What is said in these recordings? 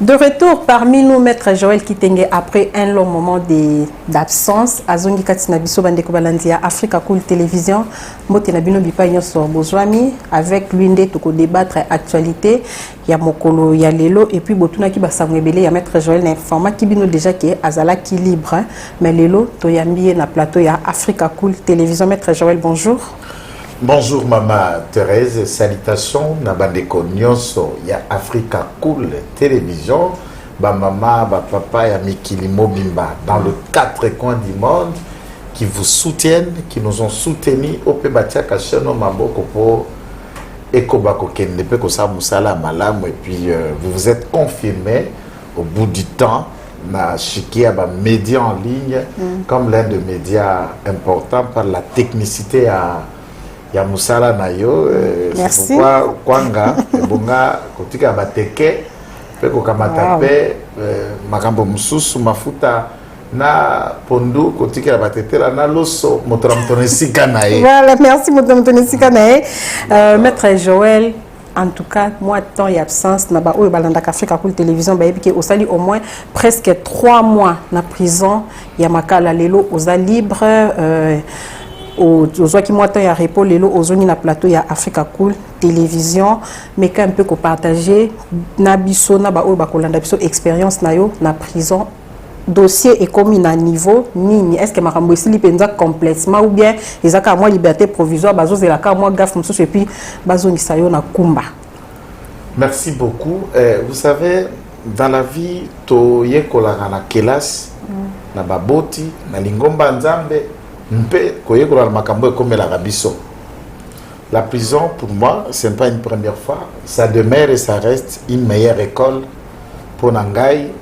De retour parmi nous, Maître Joël Kitenge, après un long moment d'absence, Azongi Katina Biso Bandeko Balandia, Africa Cool Télévision, Motenabino Bipaigno sur Bozwami, avec l'une des toko débattre actualité, il y a Mokolo, il y a Lelo, et puis Botuna qui va s'enrebelle, il y a Maître Joël, l'informat qui bino déjà qui est Azala qui libre, mais Lelo, Toyambi, na plateau, il y a Africa Cool Télévision. Maître Joël, bonjour. Bonjour Maman Thérèse, salutations, Nabandeko Nyonso, il y a Africa Cool Télévision, ba maman, ba papa, il y a Mikili Mobimba, dans le 4 coins du monde, qui vous soutiennent, qui nous ont soutenus, au Pébatia Kacheno Maboko pour Ekobako Kendepe Kosa Moussala Malam, et puis vous vous êtes confirmé au bout du temps, na chiqué à médias en ligne, comme l'un des médias importants par la technicité à ya musala na yo. C'est pourquoi kwanga bonga kotika bateke pe ko kamata pe makambo mususu mafuta na pondu kotika batetela na loso motoramtonesika na ye. Voilà, merci motoramtonesika na ye. Maître Joël, en tout cas, moi, temps et absence, na ba o balanda Africa Cool Télévision, ba ebi ke osali au moins presque 3 mois na prison. Ya makala lelo oza libre. Aux gens qui m'ont répondu les lots aux na plateau il y a Africa Cool Télévision mais quand un peu qu'on partager na biso na ba o ba kolanda biso expérience na yo na prison dossier est commis na niveau nini est-ce que makambo esili penza complètement ou bien ezaka moi liberté provisoire bazo zela ka moi gaffe mususu et puis bazo ngisa yo na kumba. Merci beaucoup. Vous savez, dans la vie to yekola na kelas na baboti na lingomba nzambe. La prison, pour moi, ce n'est pas une première fois. Ça demeure et ça reste une meilleure école pour Nangai,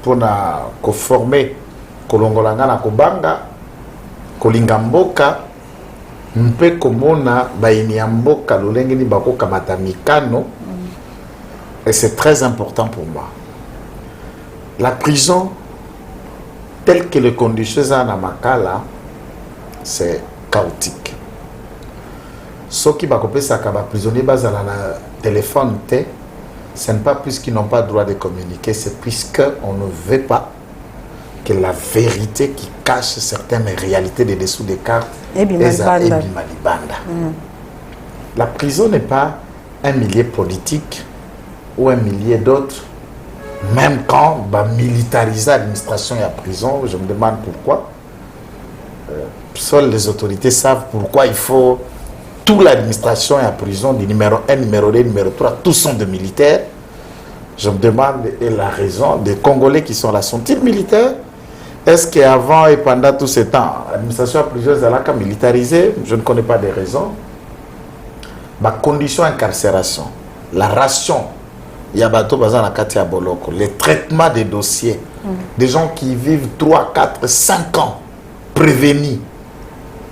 pour former Kolongolanga na Kobanga, Kolingamboka, mpe komona bainiamboka lolengeni bako kamata mikano. Et c'est très important pour moi. La prison, telle que les conditions à Namakala, c'est chaotique. Ceux qui vont ça prisonniers basés dans le téléphone, ce n'est pas plus qu'ils n'ont pas le droit de communiquer, c'est puisqu'on ne veut pas que la vérité qui cache certaines réalités de dessous des cartes est Malibanda. La prison n'est pas un milieu politique ou un milieu d'autres. Même quand on militarise l'administration et la prison, je me demande pourquoi. Seules les autorités savent pourquoi il faut toute l'administration et la prison, du numéro 1, numéro 2, numéro 3, tous sont des militaires. Je me demande la raison des Congolais qui sont là. Sont-ils militaires? Est-ce qu'avant et pendant tout ce temps, l'administration et la prison est militarisée? Je ne connais pas des raisons. Ma condition d'incarcération, la ration, il y a bateau bazan à Katia Boloko, les traitements des dossiers, des gens qui vivent 3, 4, 5 ans prévenus.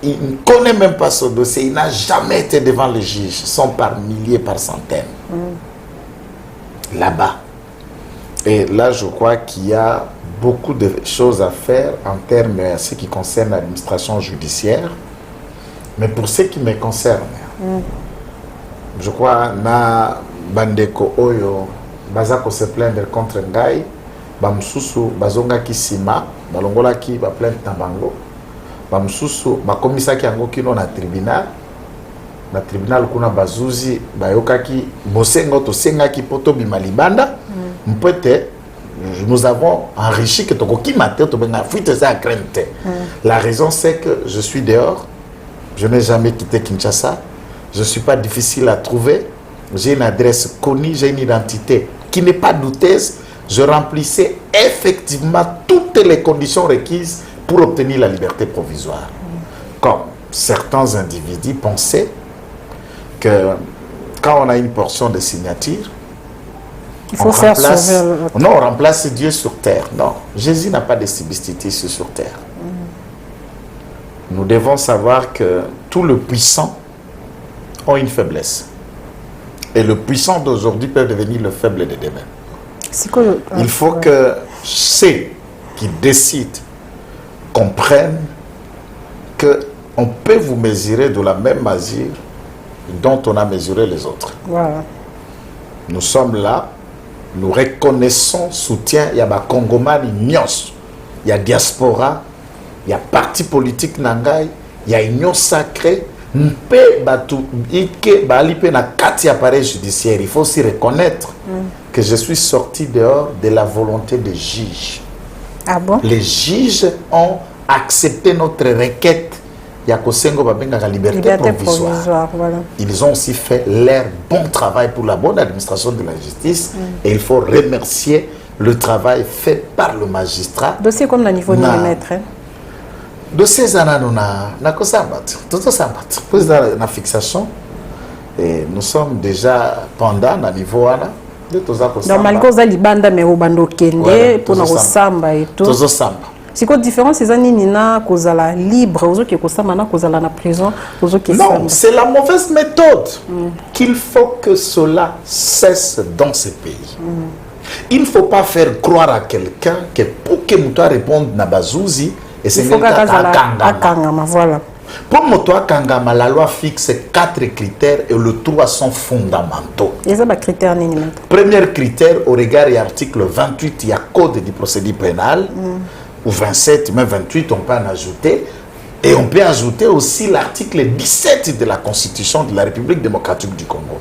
Il ne connaît même pas ce dossier, il n'a jamais été devant le juge, ils sont par milliers, par centaines. Là-bas. Et là, je crois qu'il y a beaucoup de choses à faire en termes de ce qui concerne l'administration judiciaire. Mais pour ce qui me concerne, je crois na bandeko oyo bazako se plaindre contre ngai bamsusu bazonga kisima balongola ki ba plainte na bango bamsusu bakomisa ki yango kino na tribunal kuna bazuzi bayokaki bosengo to senga ki poto bimalibanda mpete nous avons enrichi que tokoki maté to benga fuite ça crainte. La raison c'est que je suis dehors, je n'ai jamais quitté Kinshasa, je ne suis pas difficile à trouver. J'ai une adresse connue, j'ai une identité qui n'est pas douteuse. Je remplissais effectivement toutes les conditions requises pour obtenir la liberté provisoire. Comme certains individus pensaient que quand on a une portion de signature, il faut faire sauver non, on remplace Dieu sur terre. Non, Jésus n'a pas de substitut sur terre. Nous devons savoir que tout le puissant ont une faiblesse. Et le puissant d'aujourd'hui peut devenir le faible de demain. Il faut que ceux qui décident comprennent qu'on peut vous mesurer de la même mesure dont on a mesuré les autres. Voilà. Nous sommes là nous reconnaissons soutien, il y a des Congomani nyos, il y a diaspora, il y a parti politique nangai, il y a union sacrée, mpe batu ike balipe na kati appareil judiciaire. Il faut aussi reconnaître que je suis sorti dehors de la volonté des juges. Ah bon? Les juges ont accepté notre requête. Yakosengo babenga la liberté provisoire. Voilà. Ils ont aussi fait leur bon travail pour la bonne administration de la justice et il faut remercier le travail fait par le magistrat. Dossier comme le niveau millimètre. Dossier zananona na kosambat. Tout sambat. Pour la fixation et nous sommes déjà pendant le niveau là. Donc malgré ça libanda mais au bando kende pour na kosamba et tout. Tout samba. C'est quoi la différence? C'est nina kozala libre, ozo ki kosamba na kozala na prison, ozo ki samba. Non, c'est la mauvaise méthode qu'il faut que cela cesse dans ce pays. Il ne faut pas faire croire à quelqu'un que pour que Moutoua réponde na bazouzi et c'est Kangama, voilà. Pour Moutoua Kangama, la loi fixe 4 critères et le 3 sont fondamentaux. Et ça, critère nini? Premier critère, au regard de l'article 28, il y a code du procédé pénal. Ou 27, même 28, on peut en ajouter. Et on peut ajouter aussi l'article 17 de la Constitution de la République démocratique du Congo.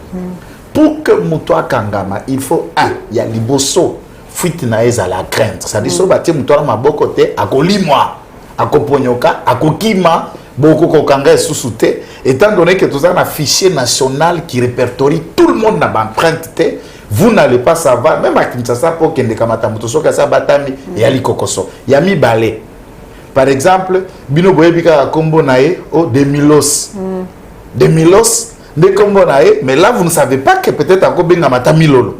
Pour que Moutoua Kangama, il faut, il y a liboso, fuite naïs à la crainte. C'est-à-dire, si on Moutoua Maboko, à Kolimwa, à Koponyoka, à Kokima, beaucoup Kokanga et sous-souté, étant donné que tout ça, un fichier national qui répertorie tout le monde n'a pas empreinte. Vous n'allez pas savoir, même à Kinshasa, pour qu'il y ait des Kamatamutoso, Batami et Ali Kokoso. Il y a mis balai. Par exemple, Bino Boyebika Kombo Nae, oh, des Milos. Des Milos, des Kombo Nae, mais là, vous ne savez pas que peut-être à Kobenga Matamilolo.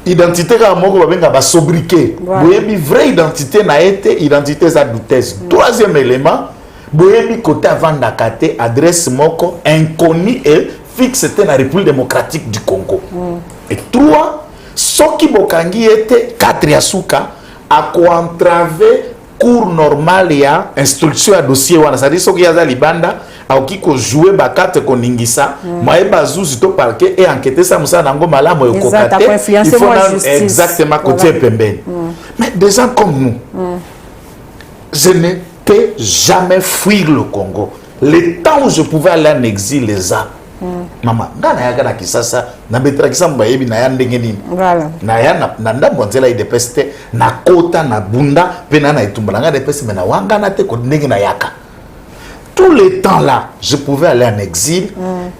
Identité à Moko Babenga va sobriquer. Boyebi, vraie identité n'a été identité sa douteuse. Troisième élément, Boyebi côté avant d'akate, adresse Moko, inconnu et fixe, c'était la République démocratique du Congo. Et 3, ce qui bokangi était 4 yasuka à quoi entraver cours normal ya instruction à dossier wana c'est-à-dire ce qui y a libanda a qui ko jouer ba 4 koningisa moi bazuzi to parquet et enquêter ça musa nango malamu e kokate il faut exactement côté pembeni. Mais des gens comme nous je n'étais jamais fuir le Congo. Le temps où je pouvais aller en exil les a Mama, ngana ya kana kisasa na betra kisamba yebi na ya ndenge nini. Voilà. Na ya na ndambo nzela idepeste na kota na bunda pena na itumbala ngana depeste mena wanga na te ko ndenge na yaka. Tout le temps là, je pouvais aller en exil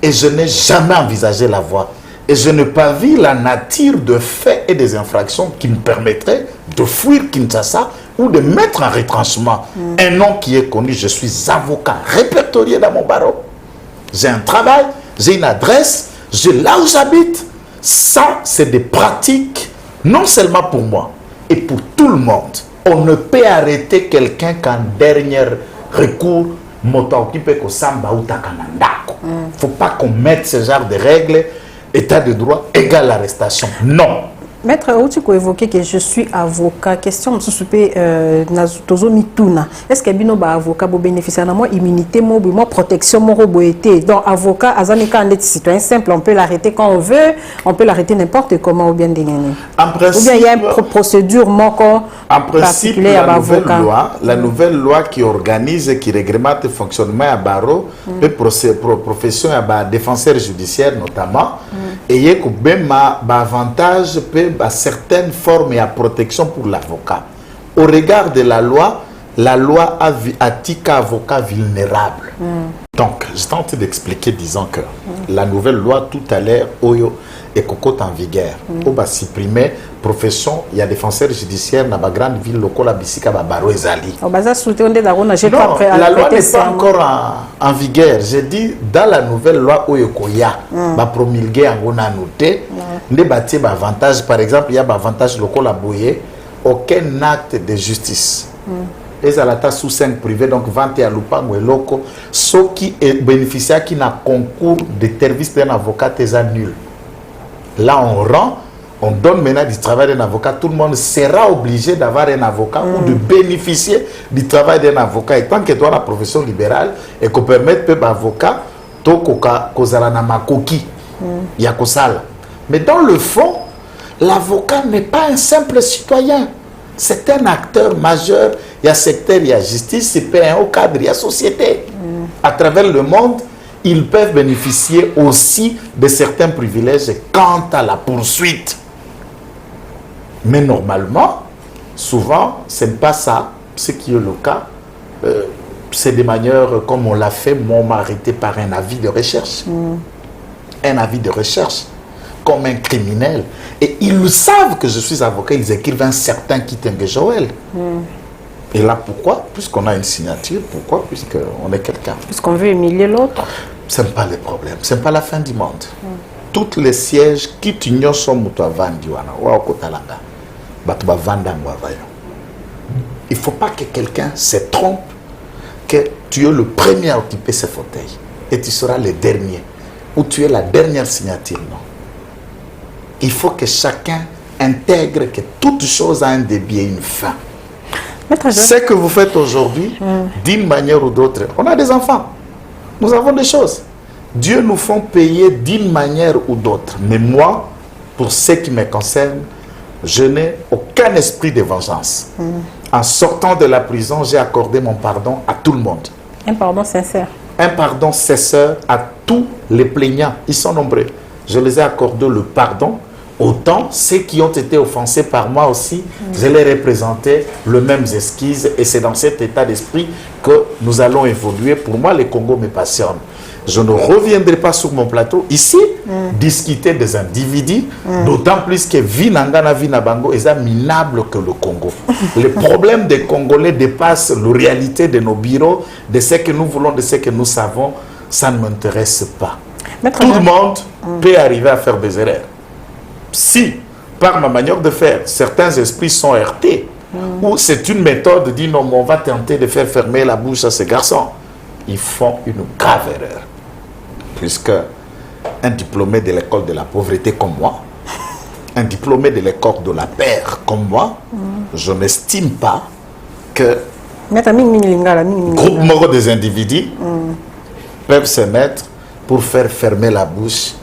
et je n'ai jamais envisagé la voie. Et je n'ai pas vu la nature de faits et des infractions qui me permettraient de fuir Kinshasa ou de mettre en retranchement. Un nom qui est connu, je suis avocat répertorié dans mon barreau. J'ai un travail, j'ai une adresse, j'ai là où j'habite. Ça, c'est des pratiques, non seulement pour moi, et pour tout le monde. On ne peut arrêter quelqu'un qu'en dernier recours, il ne faut pas qu'on mette ce genre de règles, état de droit égale arrestation. Non. Maître, tu peux évoquer que je suis avocat. Question, est-ce que bino ba avocat bo bénéficier na moi immunité moi protection moi roboité. Donc avocat azaneka en citoyen simple, on peut l'arrêter quand on veut, on peut l'arrêter n'importe comment ou bien dégainer. En principe, ou bien il y a une procédure en principe la nouvelle loi qui organise et qui réglemente le fonctionnement à barreau, profession à défenseur judiciaire notamment, et il y a même avantage à certaines formes et à protection pour l'avocat. Au regard de la loi a tika avocat vulnérable. Donc, je tente d'expliquer disant que la nouvelle loi tout à l'heure, Oyo et Cocotte en vigueur, on va supprimer profession, il y a défenseur judiciaire dans la grande ville locale à Bissika, Baro et Zali. Non, la loi n'est pas encore en vigueur. J'ai dit, dans la nouvelle loi Oyo Koya, va promulguer en Gona noté, les bâtis avantage, par exemple, il y a un avantage local à Boye, aucun acte de justice. Et à la sous 5 privés, donc vente à Lupango et loco, ceux qui bénéficient qui n'a concours de service d'un avocat est nul. Là, on donne maintenant du travail d'un avocat. Tout le monde sera obligé d'avoir un avocat ou de bénéficier du travail d'un avocat. Et tant que toi, la profession libérale, et qu'on permette peu d'avocat, to koka kozala na makoki, ya kosala. Mais dans le fond, L'avocat n'est pas un simple citoyen. C'est un acteur majeur. Il y a secteur, il y a justice, il y a un haut cadre, il y a société. À travers le monde, ils peuvent bénéficier aussi de certains privilèges quant à la poursuite. Mais normalement, souvent, ce n'est pas ça, ce qui est le cas. C'est des manières, comme on l'a fait, moi, on m'a arrêté par un avis de recherche. Un avis de recherche, comme un criminel. Et ils savent que je suis avocat, ils écrivent un certain Kitenge Joël. Et là, pourquoi? Puisqu'on a une signature, pourquoi? Puisqu'on est quelqu'un. Puisqu'on veut humilier l'autre. Ce n'est pas le problème, ce n'est pas la fin du monde. Tous les sièges qui t'ignorent sont mutavandi wana, kotalanga. Il ne faut pas que quelqu'un se trompe que tu es le premier à occuper ce fauteuil et tu seras le dernier ou tu es la dernière signature. Non. Il faut que chacun intègre que toute chose a un début et une fin. Ce que vous faites aujourd'hui, d'une manière ou d'autre, on a des enfants, nous avons des choses. Dieu nous fait payer d'une manière ou d'autre. Mais moi, pour ce qui me concerne, je n'ai aucun esprit de vengeance. En sortant de la prison, j'ai accordé mon pardon à tout le monde. Un pardon sincère. Un pardon sincère à tous les plaignants. Ils sont nombreux. Je les ai accordé le pardon. Autant ceux qui ont été offensés par moi aussi, je les représentais les mêmes esquisses. Et c'est dans cet état d'esprit que nous allons évoluer. Pour moi, le Congo me passionne. Je ne reviendrai pas sur mon plateau ici, discuter des individus, d'autant plus que Vinangana Vinabango est minable que le Congo. Les problèmes des Congolais dépassent la réalité de nos bureaux, de ce que nous voulons, de ce que nous savons. Ça ne m'intéresse pas. Tout le monde peut arriver à faire des erreurs. Si, par ma manière de faire, certains esprits sont heurtés, ou c'est une méthode de dire non, on va tenter de faire fermer la bouche à ces garçons, ils font une grave erreur. Puisque un diplômé de l'école de la pauvreté comme moi, un diplômé de l'école de la paix comme moi, je n'estime pas que groupe des individus peuvent se mettre pour faire fermer la bouche,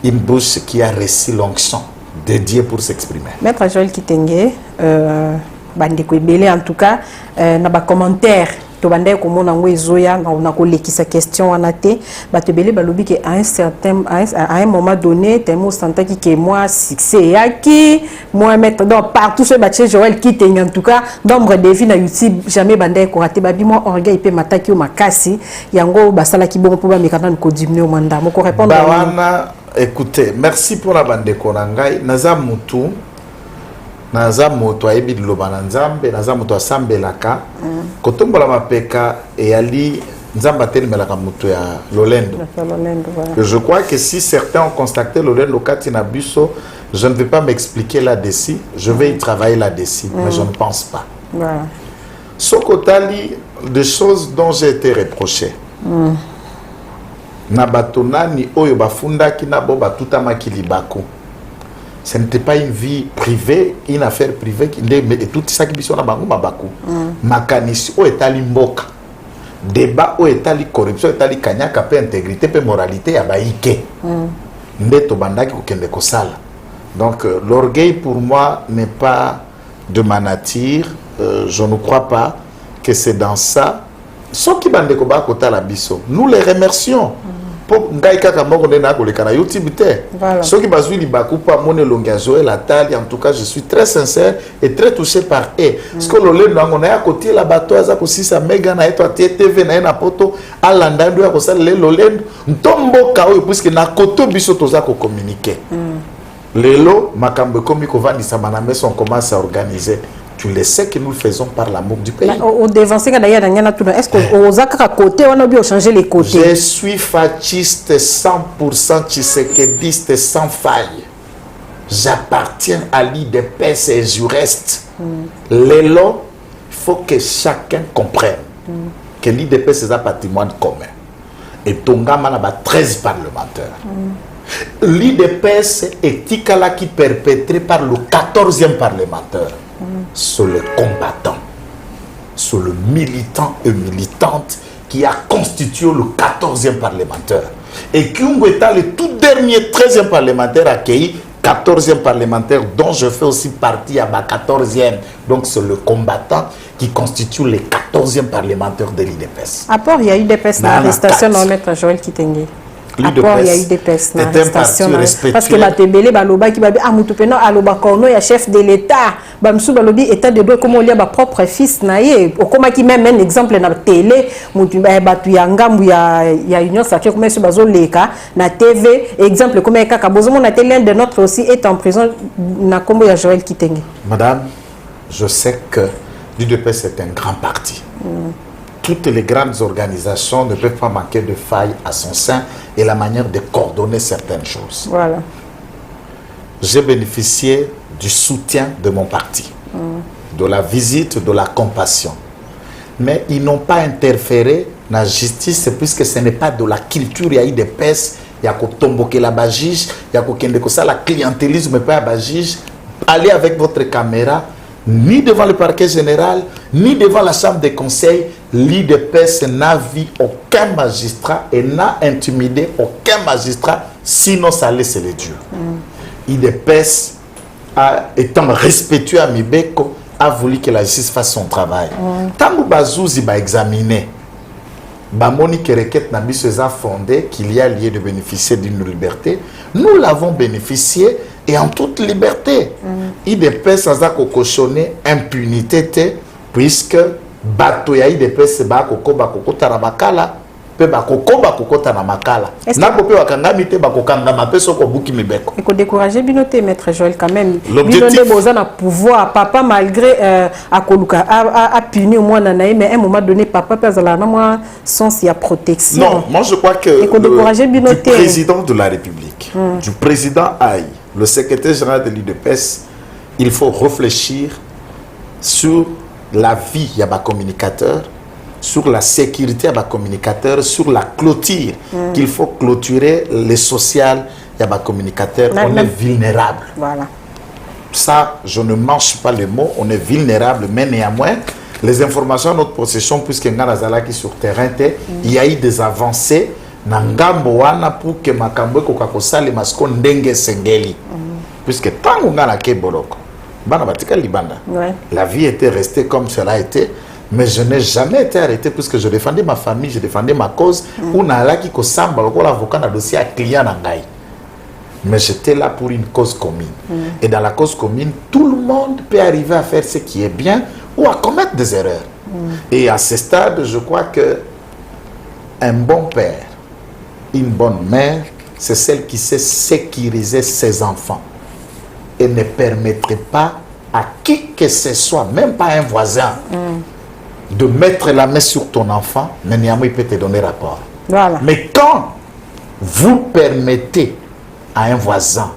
une bouche qui a reçu l'onction dédiée pour s'exprimer. Maître Joël Kitenge, en tout cas, dans les commentaires, to bandai ko mona ngo ezoya na ko lekisa question wana te bato belé balobi que à un moment donné tellement sentaki que moi succès yaki moi mettre donc partout ce bâtiment Joël Kitenge en tout cas nombre de vues na YouTube jamais bandai ko raté babi moi orgueil pe mataki o makasi yango basala ki bon pour ba mekana ko diminuer au mandat mo ko répondre bawana écoutez merci pour la bande ko ngai naza mutu naza moto ayebi liloba na nzambe naza moto asambelaka kotombola mapeka eyali nzambe atelemelaka moto ya lolendo. Je crois que si certains ont constaté lolendo kati na biso, je ne vais pas m'expliquer là-dessus, je vais y travailler là-dessus, mais je ne pense pas. Sokotali, des choses dont j'ai été reproché. Na batonani oyo bafundaki na bo batutamaki libako. Ce n'était pas une vie privée, une affaire privée, et tout ça qui est bango mabaku. Makanisi o etali mboka. Débat o etali corruption, etali kanyaka pe intégrité pe moralité ya baike. Ndeto bandaki ko kende ko sala. Donc l'orgueil pour moi n'est pas de ma nature, je ne crois pas que c'est dans ça. Ceux qui bande ko ba kota la biso, nous les remercions. Pour ngai kaka moko na ko le kana YouTube te. Ceux qui bazui libaku pa mone longa Joël Atali, en tout cas je suis très sincère et très touché par eux. Parce que le lendo na ya côté la bato aza ko sisa mega na eto TV na na poto alanda ndo ya ko sala le lendo ntombo ka oyo puisque na koto biso toza ko communiquer. Lelo makambo komi ko vandisa maname on commence à organiser. Tu le sais que nous le faisons par l'amour du pays. Au dévancé, est-ce qu'au côté, on a bien changé les côtés? Je suis fasciste 100% tshisekediste sans faille. J'appartiens à l'IDPS et je reste. L'élo, il faut que chacun comprenne que l'IDPS c'est un patrimoine commun. Et Tongama a 13 parlementaires. L'IDPS est Tikala qui perpétré par le 14e parlementaire. Sur le combattant, sur le militant et militante qui a constitué le 14e parlementaire. Et Kyungo est le tout dernier 13e parlementaire accueilli 14e parlementaire dont je fais aussi partie à ma 14e. Donc c'est le combattant qui constitue les 14e parlementaires de l'IDPS. À part, il y a eu des personnes d'arrestation dans Maître Joël Kitenge. À part, il y a eu des personnes d'arrestation. Parce que la Tébélé, Baloba, qui va dire, ah, Moutoupenon, Aloba Korno, il y a chef de l'État. Bamsou Balobi, État de droit, comment il y a propre fils, naïe. Au comment qui même un exemple dans la télé, Moutoupenon, il y a Union Sacrée, comment il y a Leka, na TV, exemple, comment il y a Kakabozomon, na télé, l'un de notre aussi est en prison, na comment il y a Joël Kitenge. Madame, je sais que l'UDPS est un grand parti. Toutes les grandes organisations ne peuvent pas manquer de failles à son sein et la manière de coordonner certaines choses. Voilà. J'ai bénéficié du soutien de mon parti, de la visite, de la compassion. Mais ils n'ont pas interféré dans la justice puisque ce n'est pas de la culture. Il y a eu des pèses, il y a que la bagige, il y a que ça, la clientélisme pas à bagige. Allez avec votre caméra, ni devant le parquet général, ni devant la chambre des conseils. L'IDPS n'a vu aucun magistrat et n'a intimidé aucun magistrat, sinon ça laisse les dieux. l'IDPS, étant respectueux à Mibeko, a voulu que la justice fasse son travail. Tant que Bazouzi va examiner, Bamoni Kereket Nabiso a fondé qu'il y a lieu de bénéficier d'une liberté. Nous l'avons bénéficié et en toute liberté. IDPS a cautionné impunité puisque Batoya IDPS ba koko tarabakala pe ba koko tanamakala. Na ko pe wakangami te ba kokangama pe soko buki Mibeko. Il faut décourager Binoté, maître Joël, quand même. L'objectif a pouvoir. Papa, malgré a puni au moins nanaï, mais à un moment donné, papa peut avoir sens il y a protection. Non, moi je crois que du président de la République, du président Aïe, le secrétaire général de l'IDPS, il faut réfléchir sur la vie de la communicateur, sur la sécurité de la communicateur, sur la clôture, qu'il faut clôturer les sociales de la communicateur. On est vulnérable. Voilà. Ça, je ne mange pas les mots, on est vulnérable, mais néanmoins, les informations à notre possession, puisque Nganazala qui sur terrain, il y a eu des avancées pour que Makambo Kokakosa les mascons ndenge sengeli. Puisque tant qu'on a la Keboroko, la vie était restée comme cela a été, mais je n'ai jamais été arrêté puisque je défendais ma famille, je défendais ma cause. On a là qui kosamba l'avocat dans le dossier à client nangai. Mais j'étais là pour une cause commune. Et dans la cause commune, tout le monde peut arriver à faire ce qui est bien ou à commettre des erreurs. Et à ce stade, je crois que un bon père, une bonne mère, c'est celle qui sait sécuriser ses enfants et ne permettrait pas à qui que ce soit, même pas un voisin, de mettre la main sur ton enfant, mais néanmoins il peut te donner rapport. Voilà. Mais quand vous permettez à un voisin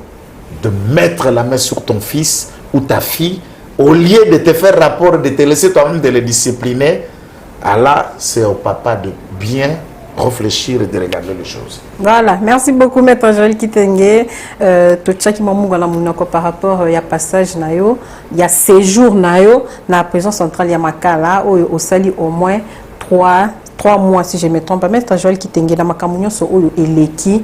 de mettre la main sur ton fils ou ta fille, au lieu de te faire rapport, de te laisser toi-même de les discipliner, alors c'est au papa de bien réfléchir et de regarder les choses. Voilà, merci beaucoup maître Joël Kitenge. Tout ça qui m'a par rapport à passage nayo, il y a séjour nayo dans la prison centrale Yamakala où au sali au moins 3 mois si je me trompe pas. Maître Joël Kitenge dans ma camunion so ou eleki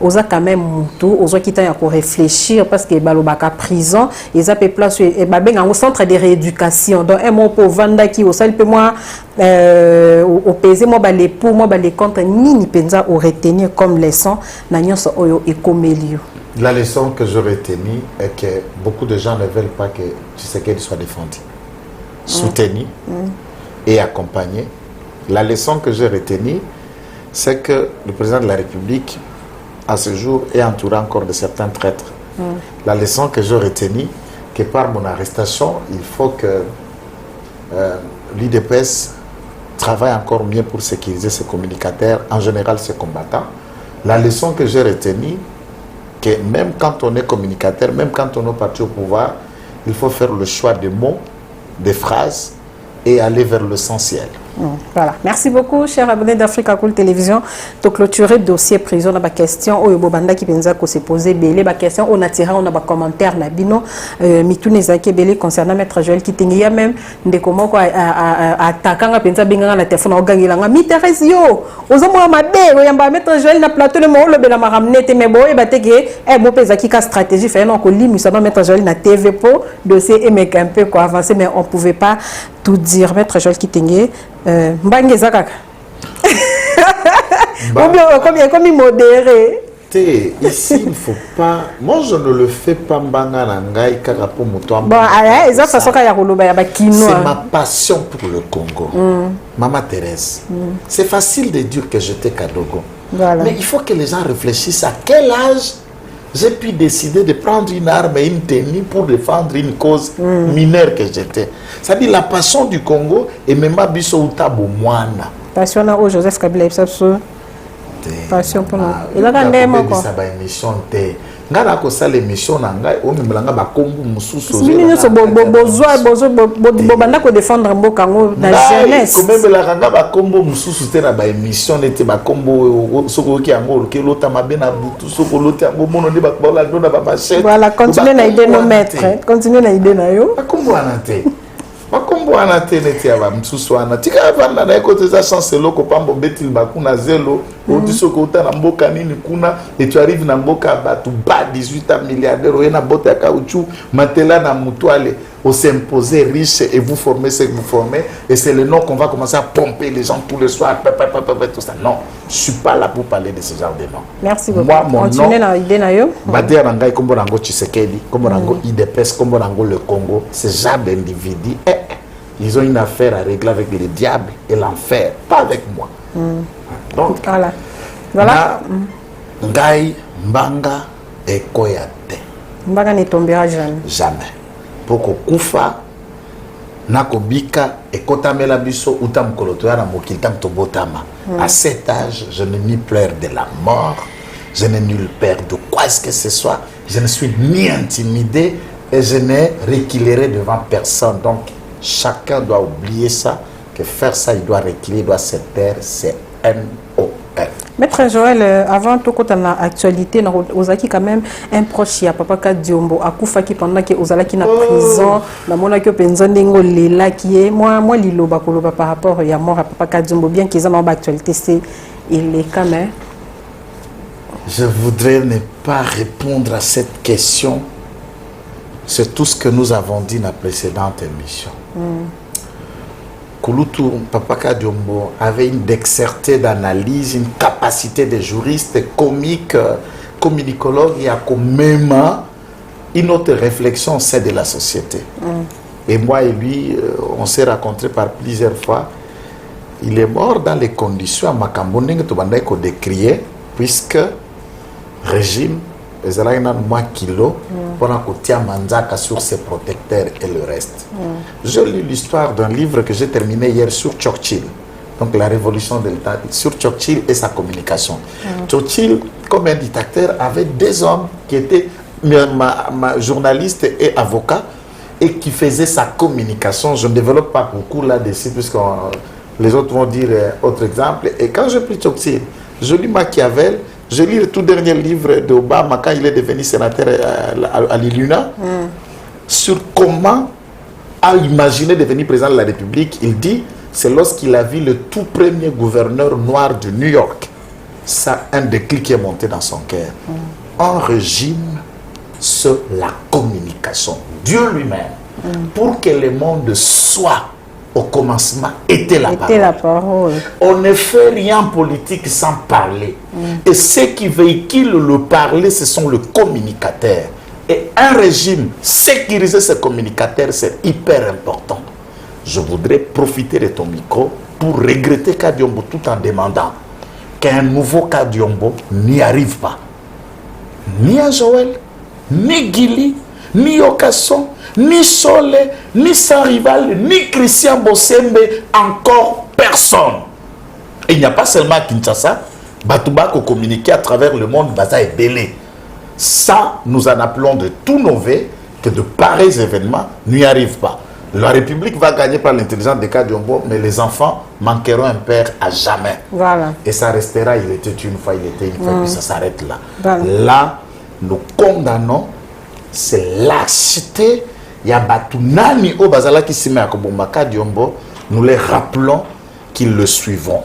oza quand même mutu oza kita ya ko réfléchir parce que balobaka prison ils a place et babenga au centre de rééducation donc un mot pour vanda qui au sali pe moi au peser moi ba les pour moi ba les contre ni penza au retenir comme leçon na nyonso oyo ekomelio. La leçon que je retenue est que beaucoup de gens ne veulent pas que Tshisekedi soit défendu, soutenu et accompagné. La leçon que j'ai retenue, c'est que le président de la République à ce jour est entouré encore de certains traîtres. La leçon que j'ai retenue, que par mon arrestation, il faut que l'IDPS travaille encore mieux pour sécuriser ses communicateurs, en général ses combattants. La leçon que j'ai retenue, que même quand on est communicateur, même quand on est parti au pouvoir, il faut faire le choix des mots, des phrases et aller vers l'essentiel. Voilà. Merci beaucoup, chers abonnés d'Africa Cool Télévision. De clôturer le dossier prison, on a des questions. Oyo Bobanda qui pensa qu'on s'est posé belé. Des questions, on a tiré, on a des commentaires. Nabino, Mitoune Zaki belé concernant Maître Joël qui tenait même des comment quoi attaquant à pensa binga na téléphone au gangi langa. M'intéresse yo. Aux hommes ma bé, oyamba Maître Joël na plateau le mot le bela maramne te mebo et batege. Bon pesa qui ka stratégie fait non qu'on lit nous Maître Joël na TV po dossier et mec un peu quoi avancer mais on pouvait pas tout dire. Maître Joël qui tenait Mbange Zakaka. Comme il modéré. Ici, il ne faut pas. Moi, je ne le fais pas. C'est ma passion pour le Congo. Maman Thérèse. C'est facile de dire que j'étais Kadogo. Voilà. Mais il faut que les gens réfléchissent à quel âge j'ai pu décider de prendre une arme et une tenue pour défendre une cause mineure que j'étais. C'est-à-dire la passion du Congo et même Biso Utabo Moana. Passion au Joseph Kabila Ipsapso. Passion pour nous. Il a gagné mon corps. Ngana ko sala émission na ngai o mimlanga ba kombu mususu zo. Bini so bozo banda ko défendre mboka ngo na jeunesse. Ko memela kanga ba kombu mususu te na ba émission nete ba kombu soko ki yango ke lota mabe na butu soko lota yango mono ne ba kola ndona ba machette. Voilà, continuez na idée no maître. Continuez na idée na yo. Ba kombu anate. Makombo anate neti ya ba mususu ana. Tika vanda na ekote za chance loko pambo betil bakuna zelo. Odiso kota na mboka nini kuna et tu arrives na mboka batu ba 18 milliardaires oyena bote ya caoutchouc matela na mutuale on s'imposer riche et vous formez ce que vous formez et c'est le nom qu'on va commencer à pomper les gens tous les soirs tout ça. Non, je suis pas là pour parler de ce genre de nom. Merci beaucoup. Moi mon continuez na idée na yo. Badia rangai kombo rango Tshisekedi, kombo rango IDPS, kombo rango le Congo, ce genre d'individus ils ont une affaire à régler avec le diable et l'enfer, pas avec moi. Donc, voilà. Ngai Mbanga et Koyate. Mbanga ne tombera jamais. Jamais. Poko kufa nako bika et kotamela biso utam kolotoya na mokiltang tobotama. À cet âge, je n'ai ni peur de la mort, je n'ai nulle peur de quoi est-ce que ce soit, je ne suis ni intimidé et je n'ai reculerai devant personne. Donc, chacun doit oublier ça, que faire ça, il doit reculer, il doit se taire, c'est NOF. Maître Joël, avant tout, quand on a actualité, on a quand même un proche, Papa Kadiombo, à Koufa qui pendant que Ozala qui na prison, na mona que pension dengo lela qui est moi lilo bakoloba par rapport à mort à Papa Kadiombo, bien qu'ils aient actualité, c'est il est quand même. Je voudrais ne pas répondre à cette question. C'est tout ce que nous avons dit dans la précédente émission. Kouloutou, Papa Kadiombo avait une dextérité d'analyse, une capacité de juriste, comique, communicologue, et a même une autre réflexion, c'est de la société. Et moi et lui, on s'est rencontrés par plusieurs fois. Il est mort dans les conditions à Makambonding, tout le monde décrié, puisque régime, les Alaïna moins kilo, pour un côté manzaka sur ses protecteurs et le reste. Je lis l'histoire d'un livre que j'ai terminé hier sur Churchill, donc la révolution de l'État, sur Churchill et sa communication. Churchill, comme un dictateur, avait des hommes qui étaient journalistes et avocats et qui faisaient sa communication. Je ne développe pas beaucoup là-dessus, puisque les autres vont dire autre exemple. Et quand je pris Churchill, je lis Machiavel. Je lis le tout dernier livre d'Obama quand il est devenu sénateur à l'ILUNA sur comment a imaginé devenir président de la République. Il dit, c'est lorsqu'il a vu le tout premier gouverneur noir de New York. Ça, un déclic qui est monté dans son cœur. Un régime sur la communication. Dieu lui-même, pour que le monde soit au commencement, était la parole. On ne fait rien politique sans parler. Et ceux qui véhiculent le parler, ce sont les communicateurs. Et un régime, sécuriser ses communicateurs, c'est hyper important. Je voudrais profiter de ton micro pour regretter Kadiombo tout en demandant qu'un nouveau Kadiombo n'y arrive pas. Ni à Joël, ni Gili, ni Okasson, ni Sole, ni Sans Rival, ni Christian Bossembe, encore personne. Et il n'y a pas seulement à Kinshasa, Batouba qui communique à travers le monde, Baza est belé. Ça, nous en appelons de tous nos vœux que de pareils événements n'y arrivent pas. La République va gagner par l'intelligence de Kadiombo, mais les enfants manqueront un père à jamais. Voilà. Et ça restera, il était une fois, il était une fois, puis ça s'arrête là. Voilà. Là, nous condamnons, c'est lâcheté. Il y a Batunani au Bazala qui s'y met à Kobomba Kadiombo. Nous les rappelons qu'ils le suivront.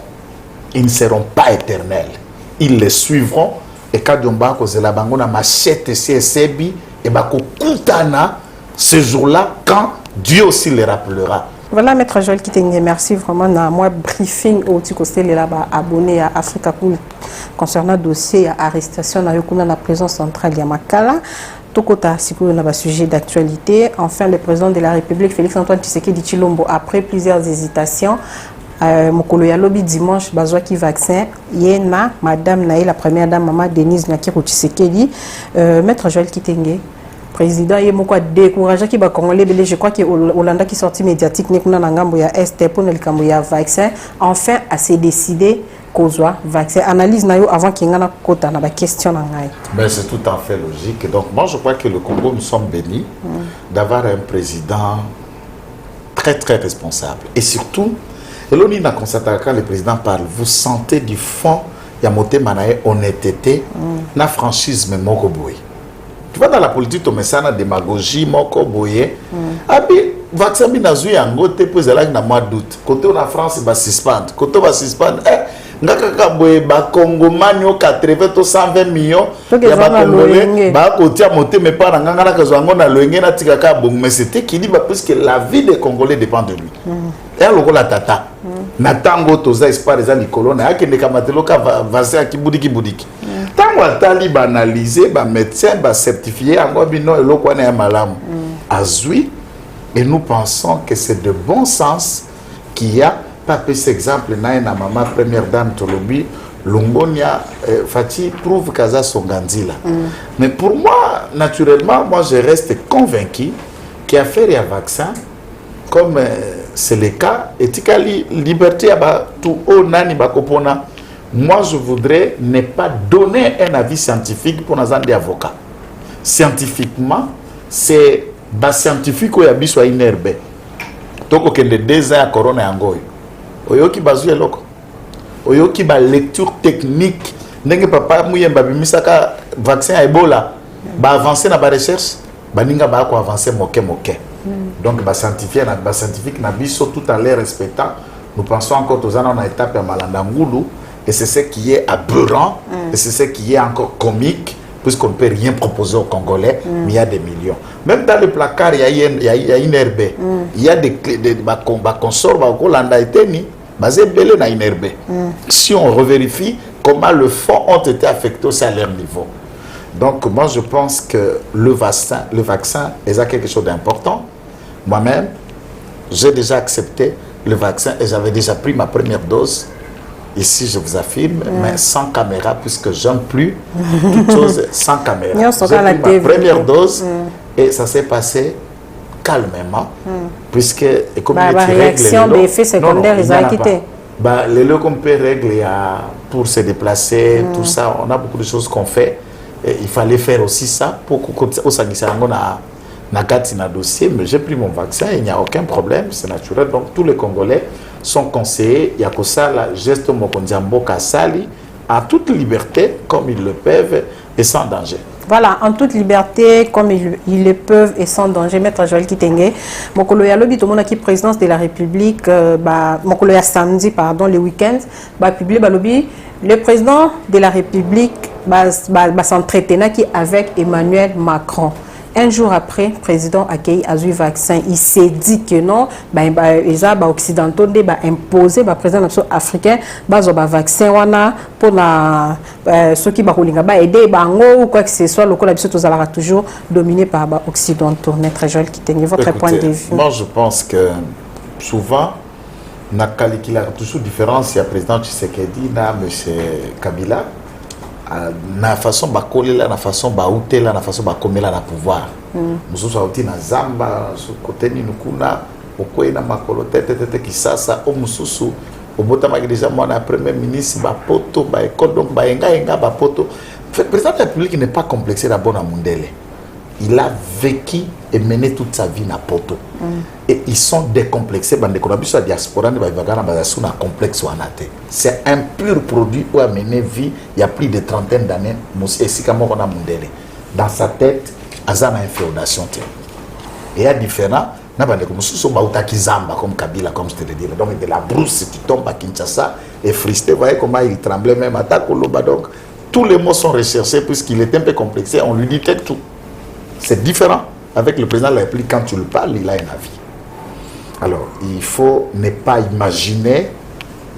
Ils ne seront pas éternels. Ils les suivront. Et Kadiomba, Kozela Bangona, Machete, Sebi, et Bako Kutana, ce jour-là, quand Dieu aussi les rappellera. Voilà, Maître Joël Kitenge, merci vraiment. Dans moi, briefing au Tikosté, là-bas, abonné à Africa Cool concernant le dossier arrestation dans la prison centrale Yamakala. Tokota, c'est un sujet d'actualité. Enfin, le président de la République, Félix-Antoine Tshisekedi Tshilombo, après plusieurs hésitations, Mokolo ya lobby dimanche, bazwa ki vaccin, yena, madame Naï, la première dame, maman Denise Nakiro Tshisekedi, Maître Joël Kitenge. Président il m'a découragé qui va congolais je crois que Hollande qui sorti médiatique n'est qu'on a ngambo ya est pour le cambo ya vaccin enfin a s'est décidé kozwa vaccin analyse nayo avant qu'il ngana kota na ba question na ngai. Mais c'est tout à fait logique. Donc moi je crois que le Congo, nous sommes bénis d'avoir un président très très responsable et surtout Eloni na constaté quand le président parle, vous sentez du fond ya moté manae honnêteté na franchise mais moko boy. Tu vas dans la politique, tu mets ça dans la démagogie, moko boye. Abi, vaccin binazui yango te pose là na mois d'août. Côté la France va suspendre. Côté va suspendre. Ngaka boye ba Congo manio 80 to 120 millions. Ya ba Congolais ba côté à monter mais pas nganga na kazwango na loenge na tikaka bon mais c'était qui dit parce que la vie des Congolais dépend de lui. Et alors la tata. Na tango toza espoir les likolo na akende kamatelo ka vaccin ki budiki. Tango atali ba analyser ba médecin ba certifié ngo bino eloko na malamu. Azui et nous pensons que c'est de bon sens qu'il y a pas cet exemple na maman première dame Tolobi Longonia Fati prouve kaza Songandila. Mais pour moi naturellement moi je reste convaincu qu'il y a fait un vaccin comme c'est le cas et tikali liberté aba tout au nani bakopona. Moi je voudrais ne pas donner un avis scientifique pour nos avocats. Scientifiquement c'est ba scientifique oya biso inerbe. Toko kende 2 ans à corona yangoy. Oyoki bazu eloko. Oyoki ba lecture technique ndenge papa muyemba bimisaka vaccin à Ebola. Ba avancer na ba recherche, ba ninga ba ko avancer moke. Donc ba scientifique na biso tout en les respectant, nous pensons encore aux ans en étape à Malandangulu et c'est ce qui est aberrant et c'est ce qui est encore comique puisqu'on ne peut rien proposer aux Congolais, mais il y a des millions. Même dans le placard, il y a une herbe. Il y a des consorts, si on revérifie comment le fonds ont été affectés aussi à leur niveau. Donc moi je pense que le vaccin est quelque chose d'important. Moi-même, j'ai déjà accepté le vaccin et j'avais déjà pris ma première dose. Ici, je vous affirme, mais sans caméra, puisque j'aime plus toute chose sans caméra. J'ai pris ma première dose et ça s'est passé calmement, puisque comme la réaction des effets secondaires, ils ont quitté. Les lots qu'on peut régler pour se déplacer, tout ça, on a beaucoup de choses qu'on fait. Et il fallait faire aussi ça pour que ça na dossier, mais j'ai pris mon vaccin, il n'y a aucun problème, c'est naturel. Donc tous les Congolais sont conseillés, il y a que ça, la geste Mokondiambo Kassali, en toute liberté, comme ils le peuvent, et sans danger. Voilà, en toute liberté, comme ils le peuvent et sans danger. Maître Joël Kitenge, Mokolo ya lobby, tout le monde qui présidence de la République, Mokolo ya samedi, pardon, le week-end, publié lobby, le président de la République s'entretenait avec Emmanuel Macron. Un jour après, le président accueilli a eu vaccin. Il s'est dit que non, les occidentaux ont imposé le président africain vaccin pour ceux qui ont aidé ou quoi que ce soit. Le Congolais toujours dominé par les occidentaux. Maître Joël Kitenge, votre point de vue? Moi, je pense que souvent, il y a toujours différence. Il y a le président Tshisekedi, M. Kabila. Na façon ba kolela na façon ba utela na façon ba komela na pouvoir mususu auti na zamba su côté ni nukuna okwe na makolo tete kisasa o mususu obota magidisa mwana premier ministre ba poto ba école donc ba enga ba poto. Le président de la République n'est pas complexé d'abord à Mundele. il a vécu et mené toute sa vie à Poto. Et ils sont décomplexés. La diaspora ne va pas un complexe ou un athée. C'est un pur produit où a mené vie il y a plus de 30 d'années. Dans sa tête, il y a une féodation. Et il y a différents. Comme Kabila, comme je te le dis. Donc, de la brousse qui tombe à Kinshasa et Fristé, vous voyez comment il tremblait même à Takoloba. Donc, tous les mots sont recherchés puisqu'il est un peu complexé. On lui dit peut-être tout. C'est différent. Avec le président de la République, quand tu le parles, il a un avis. Alors, il faut ne pas imaginer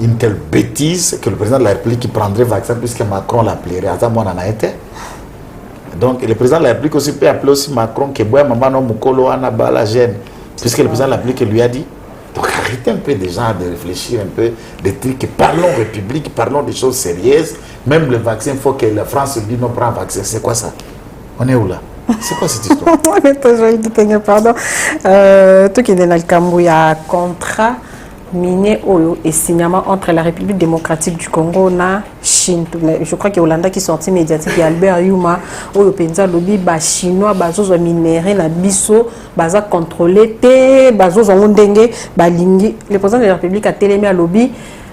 une telle bêtise que le président de la République qui prendrait le vaccin puisque Macron l'appellerait. Moi, on en a été. Donc, le président de la République aussi peut appeler aussi Macron que boya maman no mukolo ana bala gêne puisque le président de la République lui a dit. Donc, arrêtez un peu des gens de réfléchir un peu des trucs. Parlons République, parlons des choses sérieuses. Même le vaccin, il faut que la France lui dise non, prends un vaccin. C'est quoi ça? On est où là? C'est quoi cette histoire? Pardon. Tout qui est dans le Cambou, il y a un contrat minier et signement entre la République démocratique du Congo et la Chine. Je crois que Hollanda qui sorti médiatique et Albert Yuma, où le pensa lobby, les Chinois, les minéraux, les biso, les contrôlés, les ondenge, le président de la République a télémé à lobby.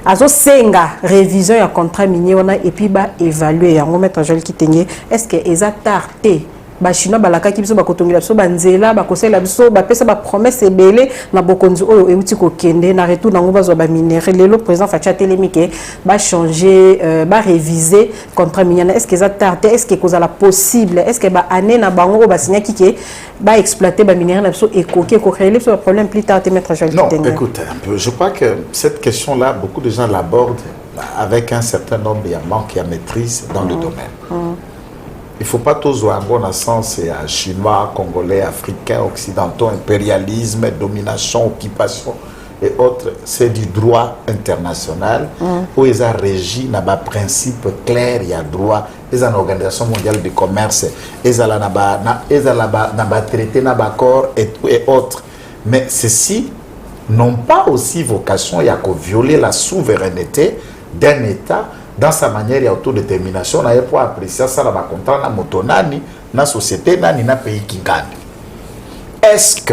Azo senga révision ya contrat minier et puis ba évaluer yango mettre Joël Kitenge est-ce que eza tarté ba chinois balaka ki biso ba kotongela biso banzela ba kosela biso ba pesa ba promesse ebele na bokonzi oyo euti ko kende na retour nango bazwa ba minéraux lelo président Facha Telemike ba changer ba réviser contrat minier est-ce que eza tarté est-ce que kozala possible est-ce que ba année na bango ba signa ki ke ba exploiter ba minéraux na biso ekoki ko créer le problème plus tard te mettre Joël Kitenge. Non, écoute un peu, je crois que cette question là beaucoup de gens l'abordent avec un certain nombre de manques et à maîtrise dans le domaine. Il ne faut pas tous voir dans le sens chinois, congolais, africains, occidentaux, impérialisme, domination, occupation et autres. C'est du droit international où ils ont régi dans des principes clairs, il y a droit. Ils ont l'Organisation mondiale du commerce, ils ont traité, dans accord et autres. Mais ceci n'ont pas aussi vocation à violer la souveraineté d'un État dans sa manière et autodétermination, on a pour apprécier ça dans le contrat, dans motonani, dans la société, dans le pays qui gagne. Est-ce que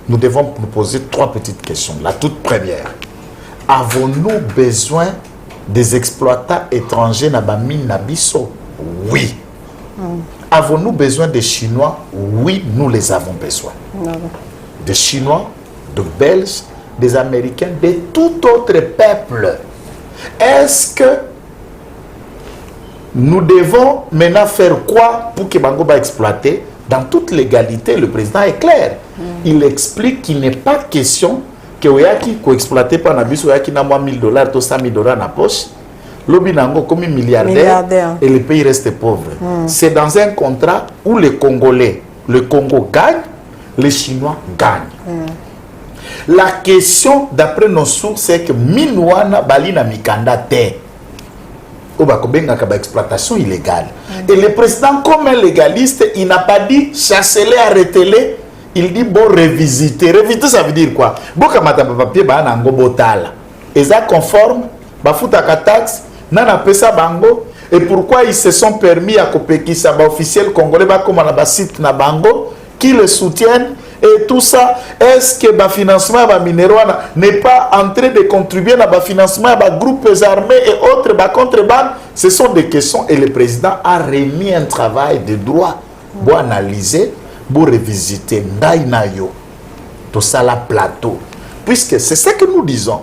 nous devons nous poser trois petites questions? La toute première, avons-nous besoin des exploitants étrangers dans la mine Nabiso? Oui. Avons-nous besoin des Chinois? Oui, nous les avons besoin. Des Chinois, des Belges, des Américains, de tout autre peuple. Est-ce que nous devons maintenant faire quoi pour que Bango va exploiter? Dans toute légalité, le président est clair. Il explique qu'il n'est pas question que Oyaki ko exploiter par Nabis Oyaki n'a moins $1000, tout $100,000 dans la poche. L'Obinango comme milliardaire et le pays reste pauvre. C'est dans un contrat où les Congolais, le Congo gagne, les Chinois gagnent. La question, d'après nos sources, c'est que Minouana Balina Mikanda Te. Exploitation illégale. Et le président, comme un légaliste, il n'a pas dit chasser-les, arrêtez-les. Il dit bon, révisiter. Révisiter, ça veut dire quoi? Bon, comme papier, bah, nango botala. Et ça conforme, bah, foutaka taxe, nana pesa bango. Et pourquoi ils se sont permis à Kopeki, ça, bah, officiel congolais, bah, comme on a site na bango, qui le soutiennent? Et tout ça, est-ce que le financement des minéraux n'est pas en train de contribuer à financement des groupes armés et autres contrebandes? Ce sont des questions et le président a remis un travail de droit pour analyser, pour revisiter. Tout ça, la plateau. Puisque c'est ce que nous disons.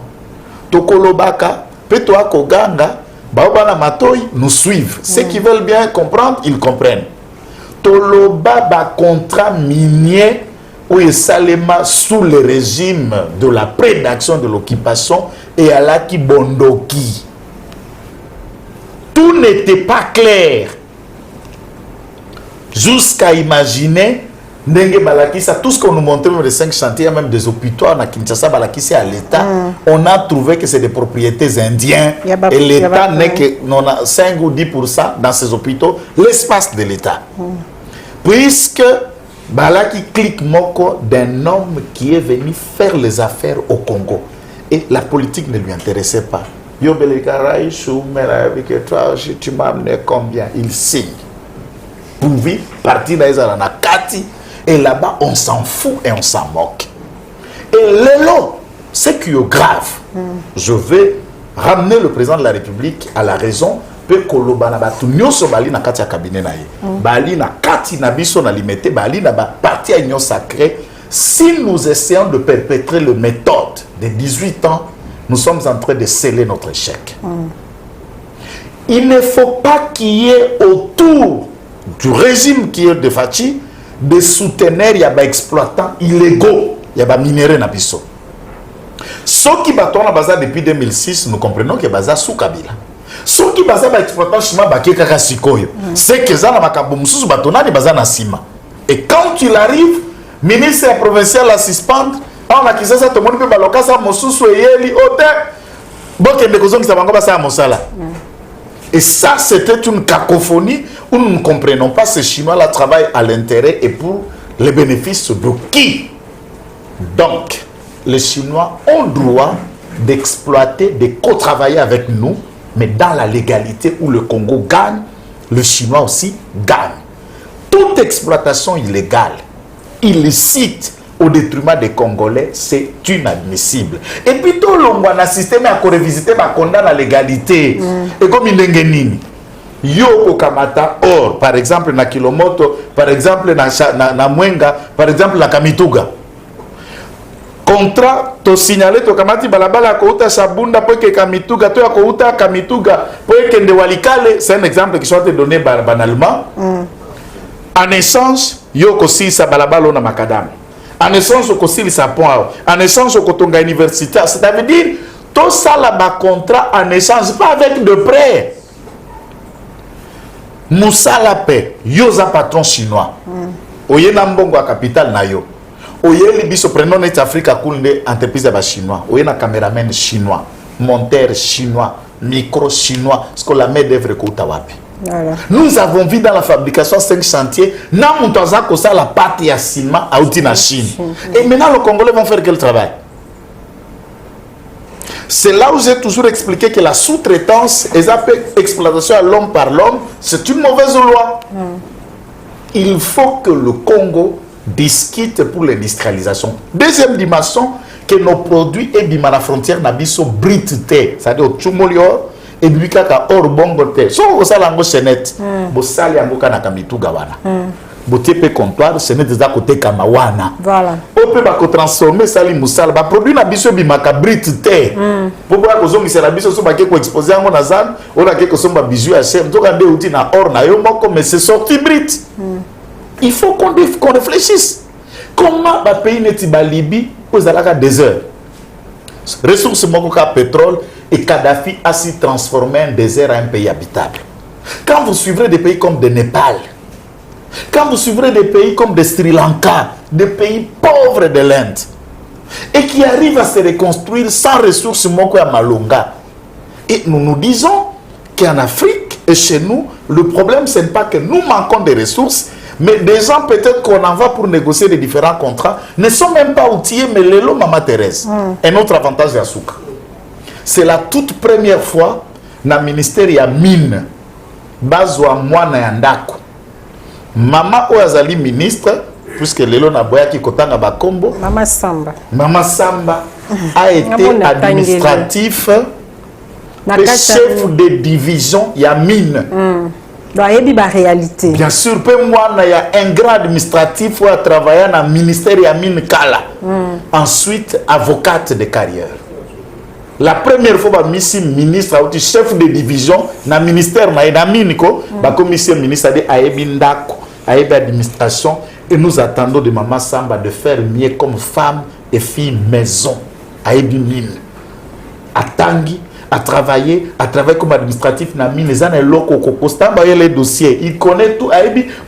Tokolobaka, Petoa Koganga, Baobana Matoy nous suivent. Ceux qui veulent bien comprendre, ils comprennent. Toloba ba contrat minier où il s'alléma sous le régime de la prédaction de l'occupation et à la Kibondoki. Tout n'était pas clair. Jusqu'à imaginer, tout ce qu'on nous montrait dans les 5 chantiers, même des hôpitaux, à Kinshasa, à l'État, on a trouvé que c'est des propriétés indiens. Et l'État n'est que 5 ou 10% dans ces hôpitaux, l'espace de l'État. Puisque Bala qui clique moko d'un homme qui est venu faire les affaires au Congo. Et la politique ne lui intéressait pas. Tu m'as amené combien? Il signe. Pour vivre, partir dans les 4 Kati. Et là-bas, on s'en fout et on s'en moque. Et l'élo, ce qui est grave, je vais ramener le président de la République à la raison. Pe koloba na batu nyoso bali na kati ya cabinet na ye. Bali na kati na biso na limité, bali na ba parti à union sacrée. Si nous essayons de perpétrer le méthode de 18 ans, nous sommes en train de sceller notre échec. Il ne faut pas qu'il y ait autour du régime qui est de Fachi des souteneurs, il y a des exploitants illégaux, il y a des minéraux na biso. Ceux qui battent la base depuis 2006, nous comprenons que base sous Kabila. Ceux qui basent les exploitants chinois, c'est que ça n'a pas de. Et quand il arrive, ministre provincial à suspendre, on a quitté ça, tout le monde peut baloka ça, Mosusu et Yeli, et ça, c'était une cacophonie où nous ne comprenons pas ces Chinois-là travaillent à l'intérêt et pour les bénéfices de qui? Donc, les Chinois ont droit d'exploiter, de co-travailler avec nous, mais dans la légalité où le Congo gagne, le Chinois aussi gagne. Toute exploitation illégale, illicite, au détriment des Congolais, c'est inadmissible. Et puis tout le monde a un système à revisiter, à condamner la légalité. Et comme il y a Yo Kamata Or, par exemple, na Kilomoto, par exemple, na Mwenga, par exemple, na Kamituga. Contrat, to signalé, to kamati balabala kouta Sabunda, pour que Kamituga, to kouta Kamituga, pour que Ndewalikale, c'est un exemple qui soit donné banalement. En essence, yo kosi sa balabala na Makadam. En essence, au kosi sa point. En essence, au kotonga universitaire. C'est-à-dire, tout ça là bas contrat en essence, pas avec de prêt. Moussa la paix, yo za patron chinois. Oye nambongo a capital na yo. Oye libiso prenons net Africa coulé entreprise de chinois. Oye na caméraman chinois, monteur chinois, micro chinois, ce que la main d'œuvre kouta wapi. Voilà. Nous avons vu dans la fabrication 5 chantiers, na montaza ko ça la pâte ya ciment à outil na Chine. Et maintenant les Congolais vont faire quel travail? C'est là où j'ai toujours expliqué que la sous-traitance et l'exploitation à l'homme par l'homme, c'est une mauvaise loi. Il faut que le Congo discute pour l'industrialisation. Deuxième dimension, que nos produits et bima la frontière n'abisso brité, c'est-à-dire au Tchumolior et bikaka or bongote. So ko sala ngo chenette, bo sali yango kana kamituga wana. Bo tepe comptoir, chenette za côté kamawana. Voilà. On peut pas transformer sali musala, ba produit na biso bimaka brité. Pour pouvoir kozongisa la biso so ba ke ko exposer yango na zan, on a ke ko somba bijoux à cher, donc ande outil na or na yo moko mais c'est sorti brite. Il faut qu'on réfléchisse. Comment le pays n'est Libye aux alaka désert? Ressources mokoka pétrole et Kadhafi a s'y transformé un désert en un pays habitable. Quand vous suivrez des pays comme le Népal, quand vous suivrez des pays comme le Sri Lanka, des pays pauvres de l'Inde, et qui arrivent à se reconstruire sans ressources mokoka malonga, et nous nous disons qu'en Afrique et chez nous, le problème ce n'est pas que nous manquons de ressources, mais des gens peut-être qu'on en va pour négocier des différents contrats ne sont même pas outillés, mais les lots Maman Thérèse. Un autre avantage de Souka. C'est la toute première fois dans le ministère de la mine, bazwa mwana yandako. Maman Oazali ministre, puisque les lots Naboya qui kotanga bakombo. Maman Samba. Maman Samba a été administratif et chef de division ya mine. Réalité. Bien sûr, il y a un grand administratif qui a travaillé dans le ministère de la mine Kala. Ensuite, avocate de carrière. La première fois, je suis ministre, chef de division dans le ministère de la mine, la commission ministre de l'Aébindako, l'administration. Et nous attendons de Maman Samba de faire mieux comme femme et fille maison. Aébimine. À Tanguy. À travailler comme administratif na mine les années locaux constant les dossiers il connaît tout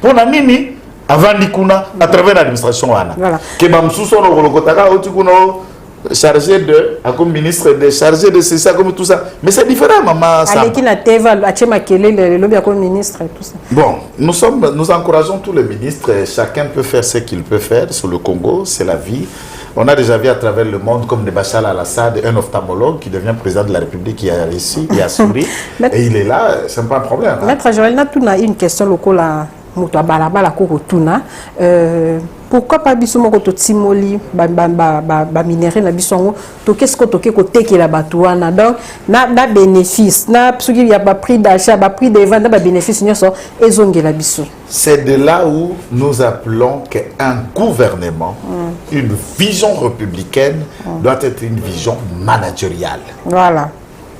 pour na nini avant dikuna à travers l'administration wana que bamsuso no kolokotaka otikuno chargé de comme ministre de chargé de c'est ça comme tout ça mais c'est différent maman ça avec na teva achema kele le lobby comme ministre et tout ça. Bon, nous encourageons tous les ministres, chacun peut faire ce qu'il peut faire sur le Congo, c'est la vie. On a déjà vu à travers le monde comme Bachar al-Assad, un ophtalmologue qui devient président de la République, qui a réussi, qui a souri, et il est là, c'est pas un problème. Maître Joël, on a une question locale moto balabala ko tuna pourquoi pas biso moko to timoli ba minerai na biso to qu'est-ce que to ke ko tekela batuana donc na bénéfice na soki ya ba prix d'achat ba prix de vente ba bénéfice nyoso ezongela biso. C'est de là où nous appelons qu'un gouvernement, une vision républicaine doit être une vision managériale. Voilà.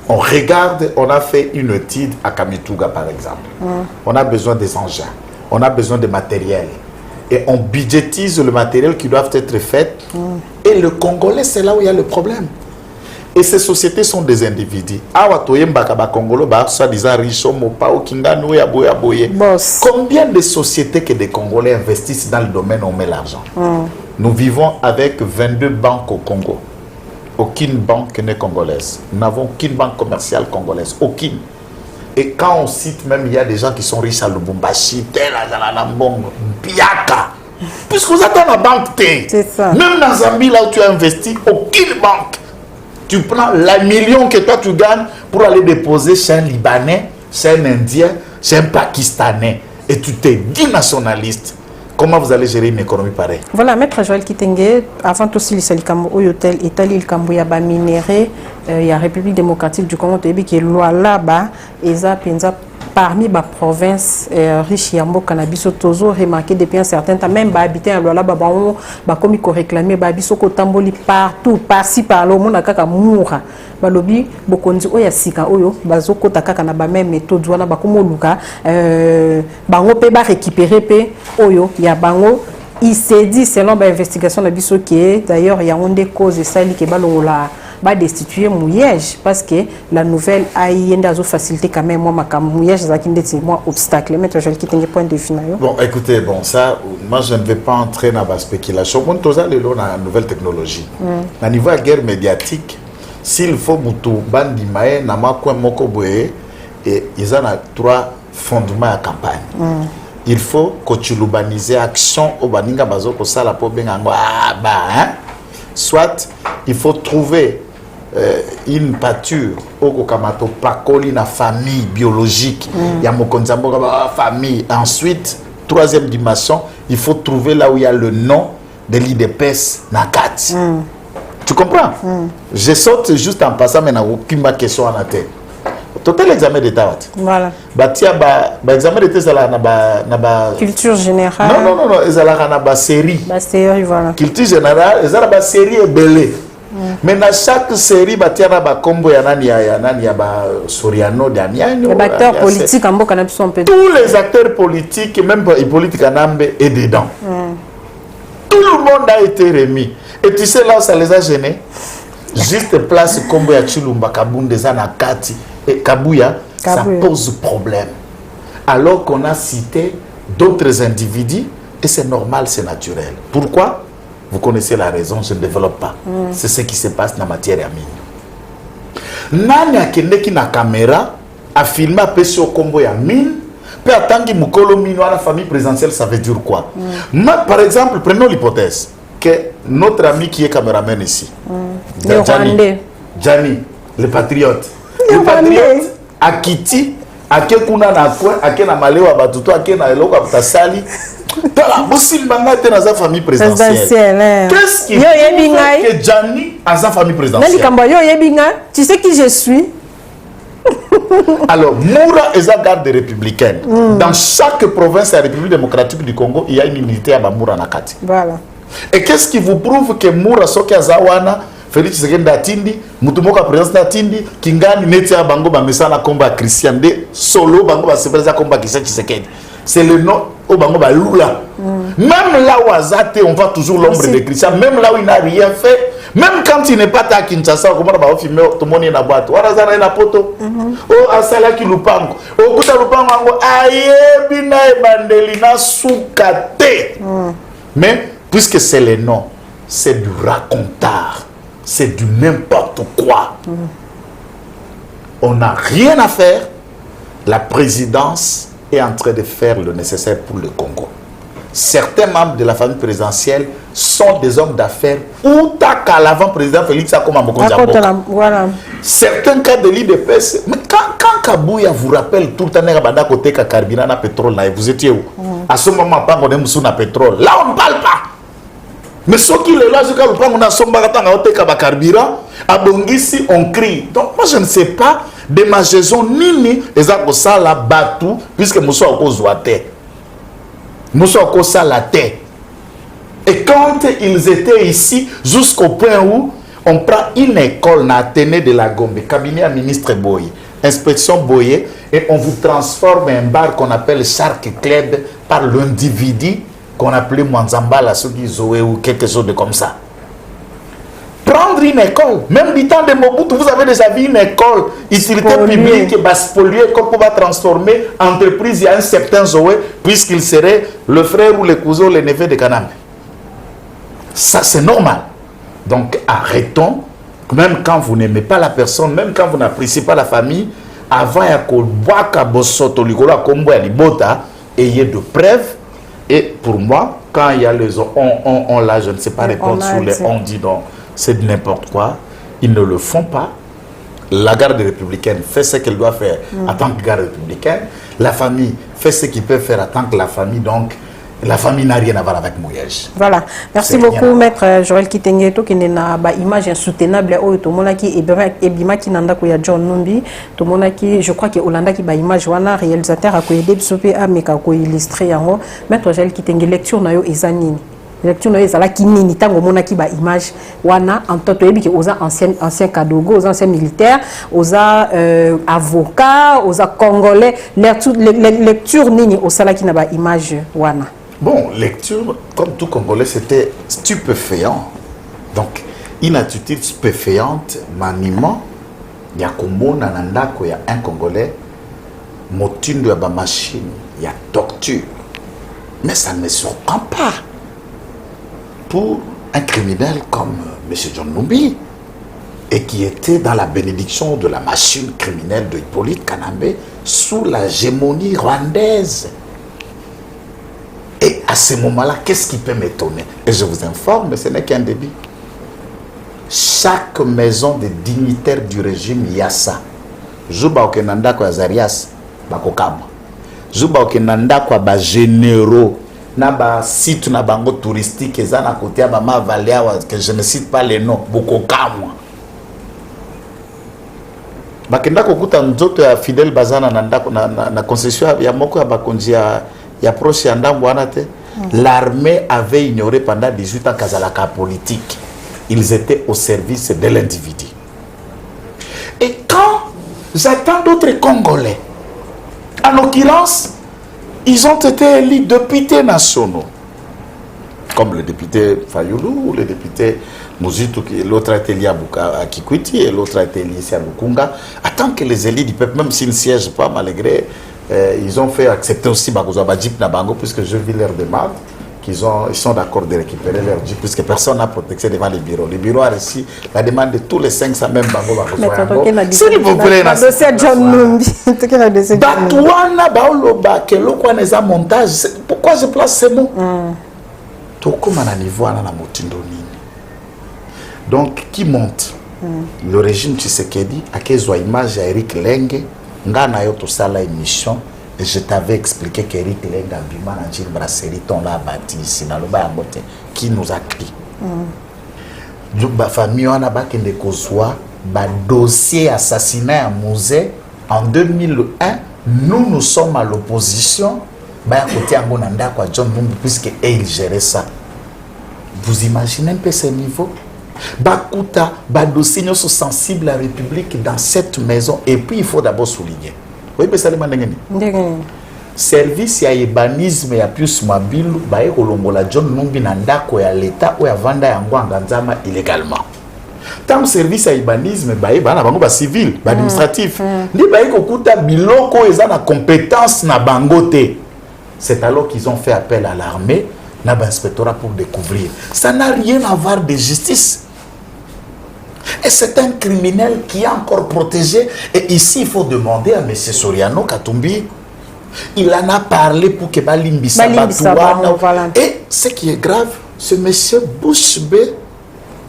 On regarde, on a fait une étude à Kamituga par exemple. On a besoin des engins, on a besoin de matériel. Et on budgétise le matériel qui doit être fait. Et le Congolais, c'est là où il y a le problème. Et ces sociétés sont des individus. Combien de sociétés que des Congolais investissent dans le domaine où on met l'argent? Nous vivons avec 22 banques au Congo. Aucune banque n'est congolaise. Nous n'avons aucune banque commerciale congolaise. Aucune. Et quand on cite, même il y a des gens qui sont riches à Lubumbashi, Biaka. Puisque vous êtes dans la banque T. C'est ça. Même dans Zambie, là où tu as investi, aucune banque. Tu prends la million que toi tu gagnes pour aller déposer chez un Libanais, chez un Indien, chez un Pakistanais. Et tu t'es dit nationaliste. Comment vous allez gérer une économie pareille? Voilà, Maître Joël Kitenge, avant aussi le hôtel Italie, le Cambo, il y a minéré, il y a République démocratique du Congo, qui est loi là-bas, et ça, parmi les provinces riches, Yambo, Cannabis, Tozo, remarqué depuis un certain temps, même habiter à loi là-bas, comme il réclamé, Babiso, Kotamboli, partout, par-ci, par-là, au monde, à Moura. Balobi bokonzi oya sika oyo bazoko takaka na ba même méthode wana bakomo luka bango pe ba récupérer pe oyo ya bango il s'est dit selon ba investigation na biso qui est d'ailleurs il y a une cause sali ke balongola ba destituer Mouyège parce que la nouvelle a yenda zo faciliter quand même moi makam Mouyège za kindeti moi obstacle mais je qui tenir point de finayo. Bon écoutez bon ça moi je ne vais pas entrer dans la spéculation bon toza lelo na nouvelle technologie na niveau de guerre médiatique. S'il faut Moutou, Bandi Maé, Namakoué, Mokoboé, et ils ont trois fondements à campagne. Il faut que tu l'urbanises action au Baninga Bazoko Sala pour soit il faut trouver une pâture au Kamato Pakoli, na famille biologique, il y a Mokonzambo famille. Ensuite, troisième dimension, il faut trouver là où il y a le nom de l'IDPS Nakat. Tu comprends? Je saute juste en passant, mais n'a aucune question en tête. Total examen d'état. Voilà. Batia examen d'état ça là na culture générale. Non, ça là na série. Série voilà. Culture générale, ça là série est belle. Mais dans chaque série batia na combo ya nani ya ba Soriano Daniel. Les acteurs politiques en boka na biso peu. Tous les acteurs politiques même politiques Nambe est dedans. Tout le monde a été remis. Et tu sais là où ça les a gênés? Juste place comme ya Chilumba Kabunde Zanakati et Kabuya, ça pose problème. Alors qu'on a cité d'autres individus et c'est normal, c'est naturel. Pourquoi? Vous connaissez la raison, je ne développe pas. C'est ce qui se passe dans la matière à mine. Nani akende ki na caméra a filmé a pêché au combo ya mine. Puis attendre Mukolo Mino à la famille présidentielle, ça veut dire quoi? Par exemple, prenons l'hypothèse que notre ami qui est caméraman ici, Gianni, le patriote, à Kiti, à Kekuna na Kwen, à Kena Malewa Batuto, à Kena Eloko Abtasali, Bossil Banga était dans sa famille présidentielle. Qu'est-ce qui fait que Gianni a sa famille présidentielle? Tu sais qui je suis? Alors, Moura est la garde républicaine. Dans chaque province de la République démocratique du Congo, il y a une unité à Moura Nakati. Voilà. Et qu'est-ce qui vous prouve que Moura Soki Azawana, Félix Tshisekedi Datindi, Mutumoka président Datindi, Kingani Netia Bango Bamesana Komba Christian de Solo Bango Basepeza Komba Tshisekedi. C'est le nom au Bango Lula. Même là où Azate, on voit toujours l'ombre de Christian, même là où il n'a rien fait. Même quand il n'est pas à Kinshasa, comment on va filmer tout le monde est en boîte. On a un poto. Oh, Asala qui lupango. Oh, Kuta lupango. Aïe, bina e bandelina soukate. Mais, puisque c'est le nom, c'est du racontard. C'est du n'importe quoi. On n'a rien à faire. La présidence est en train de faire le nécessaire pour le Congo. Certains membres de la famille présidentielle sont des hommes d'affaires ou à l'avant-président Félix Akoma Mokonjambo. Voilà. Certains cas de l'IDPS, mais quand Kabouya vous rappelle tout le temps que côté carburant na pétrole, vous étiez où? À ce moment, on est sous le pétrole. Là, on ne parle pas. Mais ce qui est là, c'est quand on a son carburant, à Bongisi, on crie. Donc, moi, je ne sais pas de ma saison ni les ça la batou, puisque nous sommes au Zouate. Nous sommes au ça la terre. Et quand ils étaient ici, jusqu'au point où on prend une école dans Athénée de la Gombe, cabinet à ministre Boye, inspection Boye, et on vous transforme un bar qu'on appelle Shark Club par l'individu qu'on appelait Mwanzamba, la Zoé ou quelque chose de comme ça. Prendre une école, même du temps de Mobutu, vous avez déjà vu une école, utilité publique, qui va spolier, qu'on peut transformer entreprise, il y a un certain Zoé, puisqu'il serait le frère ou le cousin ou le neveu de Kanambe. Ça, c'est normal. Donc, arrêtons, même quand vous n'aimez pas la personne, même quand vous n'appréciez pas la famille, avant ayez de preuves. Et pour moi, quand il y a les on là, je ne sais pas répondre sur les on dit non, c'est n'importe quoi. Ils ne le font pas. La garde républicaine fait ce qu'elle doit faire en tant que garde républicaine. La famille fait ce qu'il peut faire en tant que la famille. Donc, la famille n'a rien à voir avec Mouyej. Voilà. Merci beaucoup, maître Joël Kitengeto, qui n'a pas image insoutenable. Tout le monde qui est Ebima qui n'a pas John Numbi. Tout le monde qui, je crois que Hollanda qui a image wana réalisateur a koyé Sopé a mais a illustré yango. Maître Joël Kitenge lecture na yo ezanini. Lecture na yo ezala ki nini tango mona ki ba image wana en toto ebi ki oza ancien kadogo, aux anciens militaires, aux avocats, aux congolais. Lecture nini osala ki na ba image wana. Bon, lecture, comme tout Congolais, c'était stupéfiant. Donc, une attitude stupéfiante, m'animant. Il y a Kombo, Nananda, il y a un Congolais, motine de la machine, il y a torture. Mais ça ne me surprend pas. Pour un criminel comme M. John Numbi, et qui était dans la bénédiction de la machine criminelle de Hippolyte Kanambe, sous la gémonie rwandaise. Et à ce moment-là, qu'est-ce qui peut m'étonner? Et je vous informe, mais ce n'est qu'un début. Chaque maison de dignitaires du régime, il y a ça. Juba Okenanda kwa Zarias, bakokama. Juba Okenanda kwa ba généraux, na ba site na bango touristique, ezana côté ya Mama Valéa, que je ne cite pas les noms, bokokama. Bakenda kokuta nzoto ya Fidel Bazana na concession ya moko ya bakonzi ya proche ya ndambo wana te. L'armée avait ignoré pendant 18 ans Kazalaka politique. Ils étaient au service de l'individu. Et quand j'attends d'autres Congolais, en l'occurrence, ils ont été élus députés nationaux, comme le député Fayoulou ou le député Mouzitou, l'autre a été lié à Kikwiti et l'autre a été lié à Lukunga. Attends que les élus du peuple, même s'ils ne siègent pas, malgré, ils ont fait accepter aussi Bagouzaba Djip Nabango, puisque je vis leur demande, ils sont d'accord de récupérer leur Djip, puisque personne n'a protégé devant les bureaux. Le bureau a reçu la demande de tous les 500 même Bango. S'il vous plaît, le dossier John Numbi. Batouana Baoloba, que l'on a montage. Pourquoi je place ces mots? Tout comme à niveau à la Motindoni. Donc, qui monte? Le régime Tshisekedi, à quelle image à Eric Lenge, Ngana Yoto Sala émission, et je t'avais expliqué qu'Eric Lenge a Bima Nanjil Brasserie, ton l'a bâti ici, dans le bas à Moté, qui nous a pris. La famille, on a baqué de Kozwa, dossier assassinat à Musée, en 2001, nous sommes à l'opposition, côté Angonanda, quoi, John Numbi, puisque il gérait ça. Vous imaginez un peu ce niveau? Bakuta, dossiers sont sensibles à la République dans cette maison. Et puis il faut d'abord souligner. Oui, mais ça service ya ibanisme ya Pius Mabilu, bae kolongola John Numbi na ndako ya l'État ou ya vanda ya ngwanga nzama illégalement. Tant service ya ibanisme, bae bana bango ba civil, ba administratif. Ni bae kokuta biloko eza na compétence na bangote. C'est alors qu'ils ont fait appel à l'armée, na ba inspectorat pour découvrir. Ça n'a rien à voir de justice. Et c'est un criminel qui est encore protégé. Et ici, il faut demander à M. Soriano Katumbi. Il en a parlé pour que Balimbissa Batouana. Et ce qui est grave, ce monsieur Bouche B,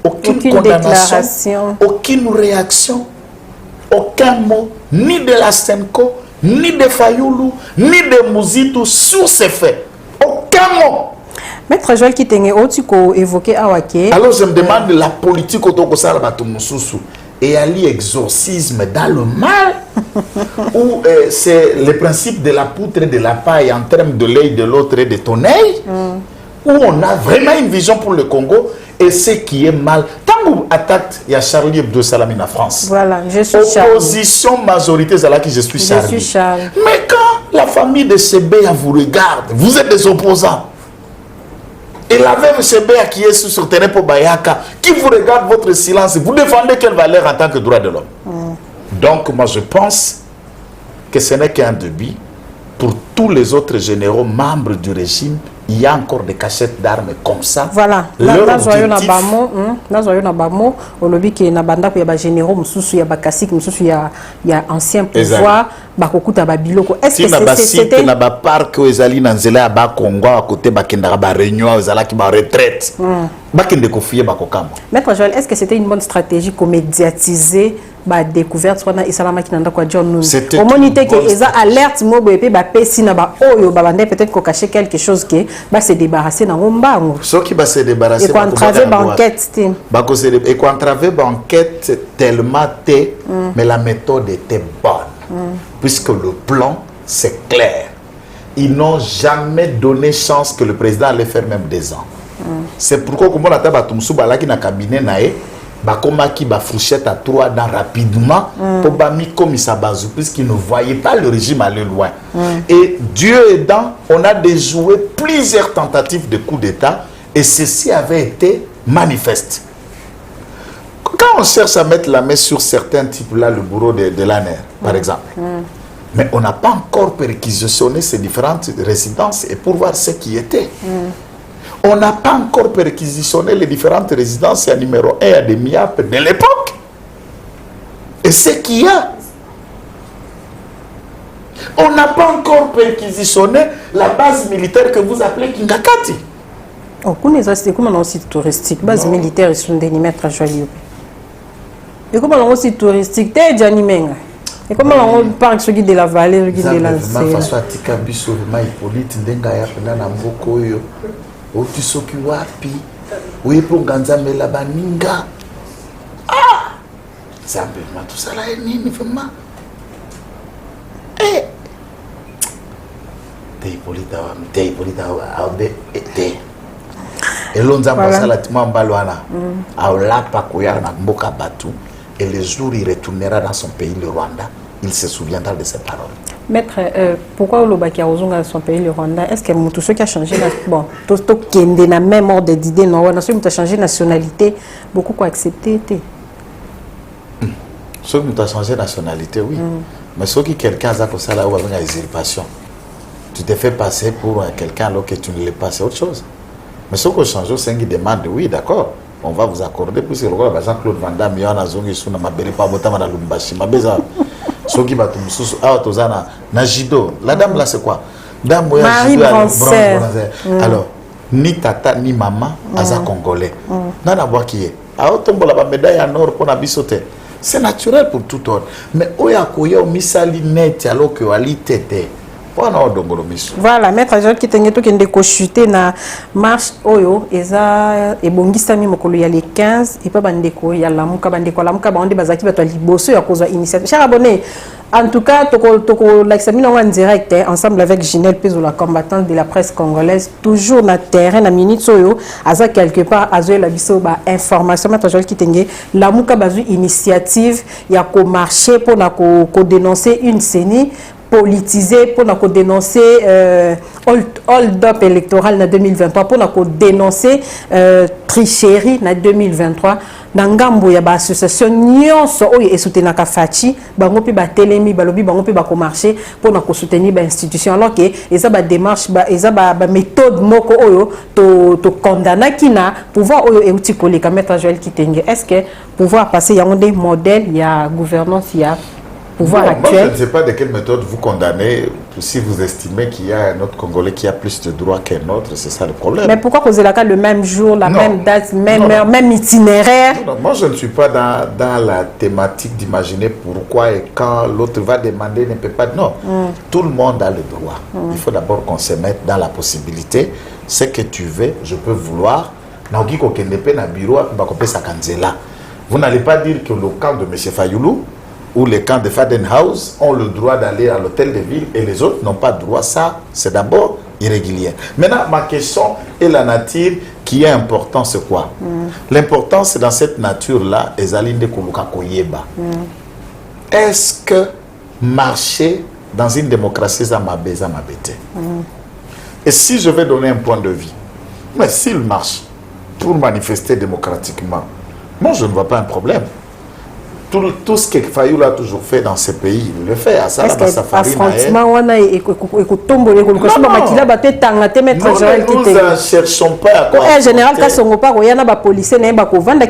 aucune condamnation, aucune réaction, aucun mot, ni de la Senko, ni de Fayoulou, ni de Mouzitou sur ces faits. aucun mot. Maître Joël Kitenge, tu évoqué Awake. Alors je me demande la politique autour de ça, et ali exorcisme dans le mal ou c'est le principe de la poutre et de la paille en termes de l'œil de l'autre et de ton œil, où on a vraiment une vision pour le Congo et ce qui est mal. Tant qu'on attaque, il y a Charlie Hebdo Salami en France. Voilà, je suis Charlie. Opposition majorité, c'est là que je suis Charlie. Je suis Charlie. Mais quand la famille de Sebea vous regarde, vous êtes des opposants. Et la veuve Sebea qui est sur le terrain pour Bayaka, qui vous regarde votre silence, vous défendez quelle valeur en tant que droit de l'homme? Donc moi je pense que ce n'est qu'un début. Pour tous les autres généraux membres du régime, il y a encore des cachettes d'armes comme ça. Voilà. Là, joyeux na bamo, au lobby qui est na banda ko ya ba généraux, mususu ya ba kasik, mususu ya ancien pouvoir, ba kokuta ba biloko. Est-ce que c'était na ba parc aux ezali na nzela ba Congo à côté ba kenda ba réunion ezala ki ba retraite. Ba kende ko fier ba kokamba. Maître Joël, est-ce que c'était une bonne stratégie qu'on médiatiser ba découverte soit na isalama ki nanda kwa John Nunzi? Au monité que eza alerte mobo et ba pesi na ba oyo ba bande peut-être ko cacher quelque chose que ba se débarrasser na ngombango. Ce qui va se débarrasser ba entraver banquette team. Ba ko se et ko entraver banquette tellement té mais la méthode était bonne. Puisque le plan c'est clair. Ils n'ont jamais donné chance que le président allait faire même 2 ans. C'est pourquoi comme on a tabatumsu balaki na cabinet nae Bakomaki ba fourchette à 3 ans rapidement pour bami comme ça bazou puisqu'ils ne voyaient pas le régime aller loin. Et Dieu aidant, on a déjoué plusieurs tentatives de coup d'État et ceci avait été manifeste. Quand on cherche à mettre la main sur certains types là, le bureau de l'ANR par exemple, mais on n'a pas encore perquisitionné ces différentes résidences et pour voir ce qui était. On n'a pas encore perquisitionné les différentes résidences à numéro 1 à des MIAP de l'époque. Et ce qu'il y a. On n'a pas encore perquisitionné la base militaire que vous appelez Kingakati. Oh, c'est comme un site touristique. Base militaire, ils sont des maîtres joyeux. Et comme un site touristique, t'es déjà animé. Et comment on parle de la vallée, de la Otisoki wapi uipo nganzame la baninga zambe matusala nini vraiment te polita abe te elonza basala tima mbalwana aulapa koya na mboka batu et le jour il retournera dans son pays le Rwanda il se souviendra de ses paroles. Maître, pourquoi au Lobaki a rejoint son pays, le Rwanda? Est-ce que tout ce qui a changé, bon, tout ce qui est dans la même ordre d'idées, non, on a changé de nationalité, beaucoup quoi accepté. Ceux qui ont changé de nationalité, oui. Mais ceux qui quelqu'un a comme ça là où avec une usurpation, tu te fais passer pour quelqu'un alors que tu ne l'es pas, c'est autre chose. Mais ceux qui ont changé, c'est qui demandent, oui, d'accord, on va vous accorder, puisque le roi Jean-Claude Van Damme, il y a un zongi sur ma belle pas botama na Lumbashi, ma beza. Soki batumsusu awa tozana na judo. La dame là c'est quoi? Dame Marie Bronzer. Alors ni tata ni maman aza congolais. Nana bois qui est. Awa tombola ba médaille en or pour na bisote. C'est naturel pour tout autre. Mais oya koya o misali net alors que ali tete. Voilà, maître Joël Kitenge to kende ko chuter na marche oyo eza ebongisa mi mokolo ya les 15 et pas bandeko ya lamuka bande bazaki bato liboso ya kozwa initiative. Cher abonné, en tout cas toko l'examiner en direct ensemble avec Ginelle Pezo, la combattante de la presse congolaise, toujours na terrain na minute soyo aza quelque part azoe la biso ba information. Maître Joël Kitenge lamuka bazu initiative ya ko marcher pour na ko dénoncer une CENI politisé pour nous dénoncer hold-up électoral en 2023, pour nous dénoncer tricherie en 2023. Dans ngambo ya ba association nyonso oyo esutenaka fachi bango pe ba telemi balobi bango pe ba ko marcher pour na ko soutenir ba institution alors que eza ba démarche ba eza ba méthode moko oyo to condamna kina pouvoir oyo euti koleka. Maître Joël Kitenge, est-ce que pouvoir passer yango des modèles ya gouvernance ya pouvoir non, actuel. Moi, je ne sais pas de quelle méthode vous condamnez si vous estimez qu'il y a un autre Congolais qui a plus de droits qu'un autre, c'est ça le problème. Mais pourquoi causer la cas le même jour, la Non. même date, même Non. heure, même itinéraire? Non, moi, je ne suis pas dans la thématique d'imaginer pourquoi et quand l'autre va demander, ne peut pas. Non, tout le monde a le droit. Il faut d'abord qu'on se mette dans la possibilité. Ce que tu veux, je peux vouloir. Vous n'allez pas dire que le camp de M. Fayoulou ou les camps de Fadenhaus ont le droit d'aller à l'hôtel de ville et les autres n'ont pas le droit. Ça, c'est d'abord irrégulier. Maintenant, ma question est la nature qui est importante, c'est quoi? L'important, c'est dans cette nature-là, est-ce que marcher dans une démocratie, ça m'a baisé, ma bête? Et si je vais donner un point de vue, mais s'il marche pour manifester démocratiquement, moi, je ne vois pas un problème. Tout ce que Fayoulou a toujours fait dans ce pays, il le fait. Est-ce qu'affrontement, on a nous ne cherchons pas à... Le général Kassongopa, il y a des policiers qui ont vendé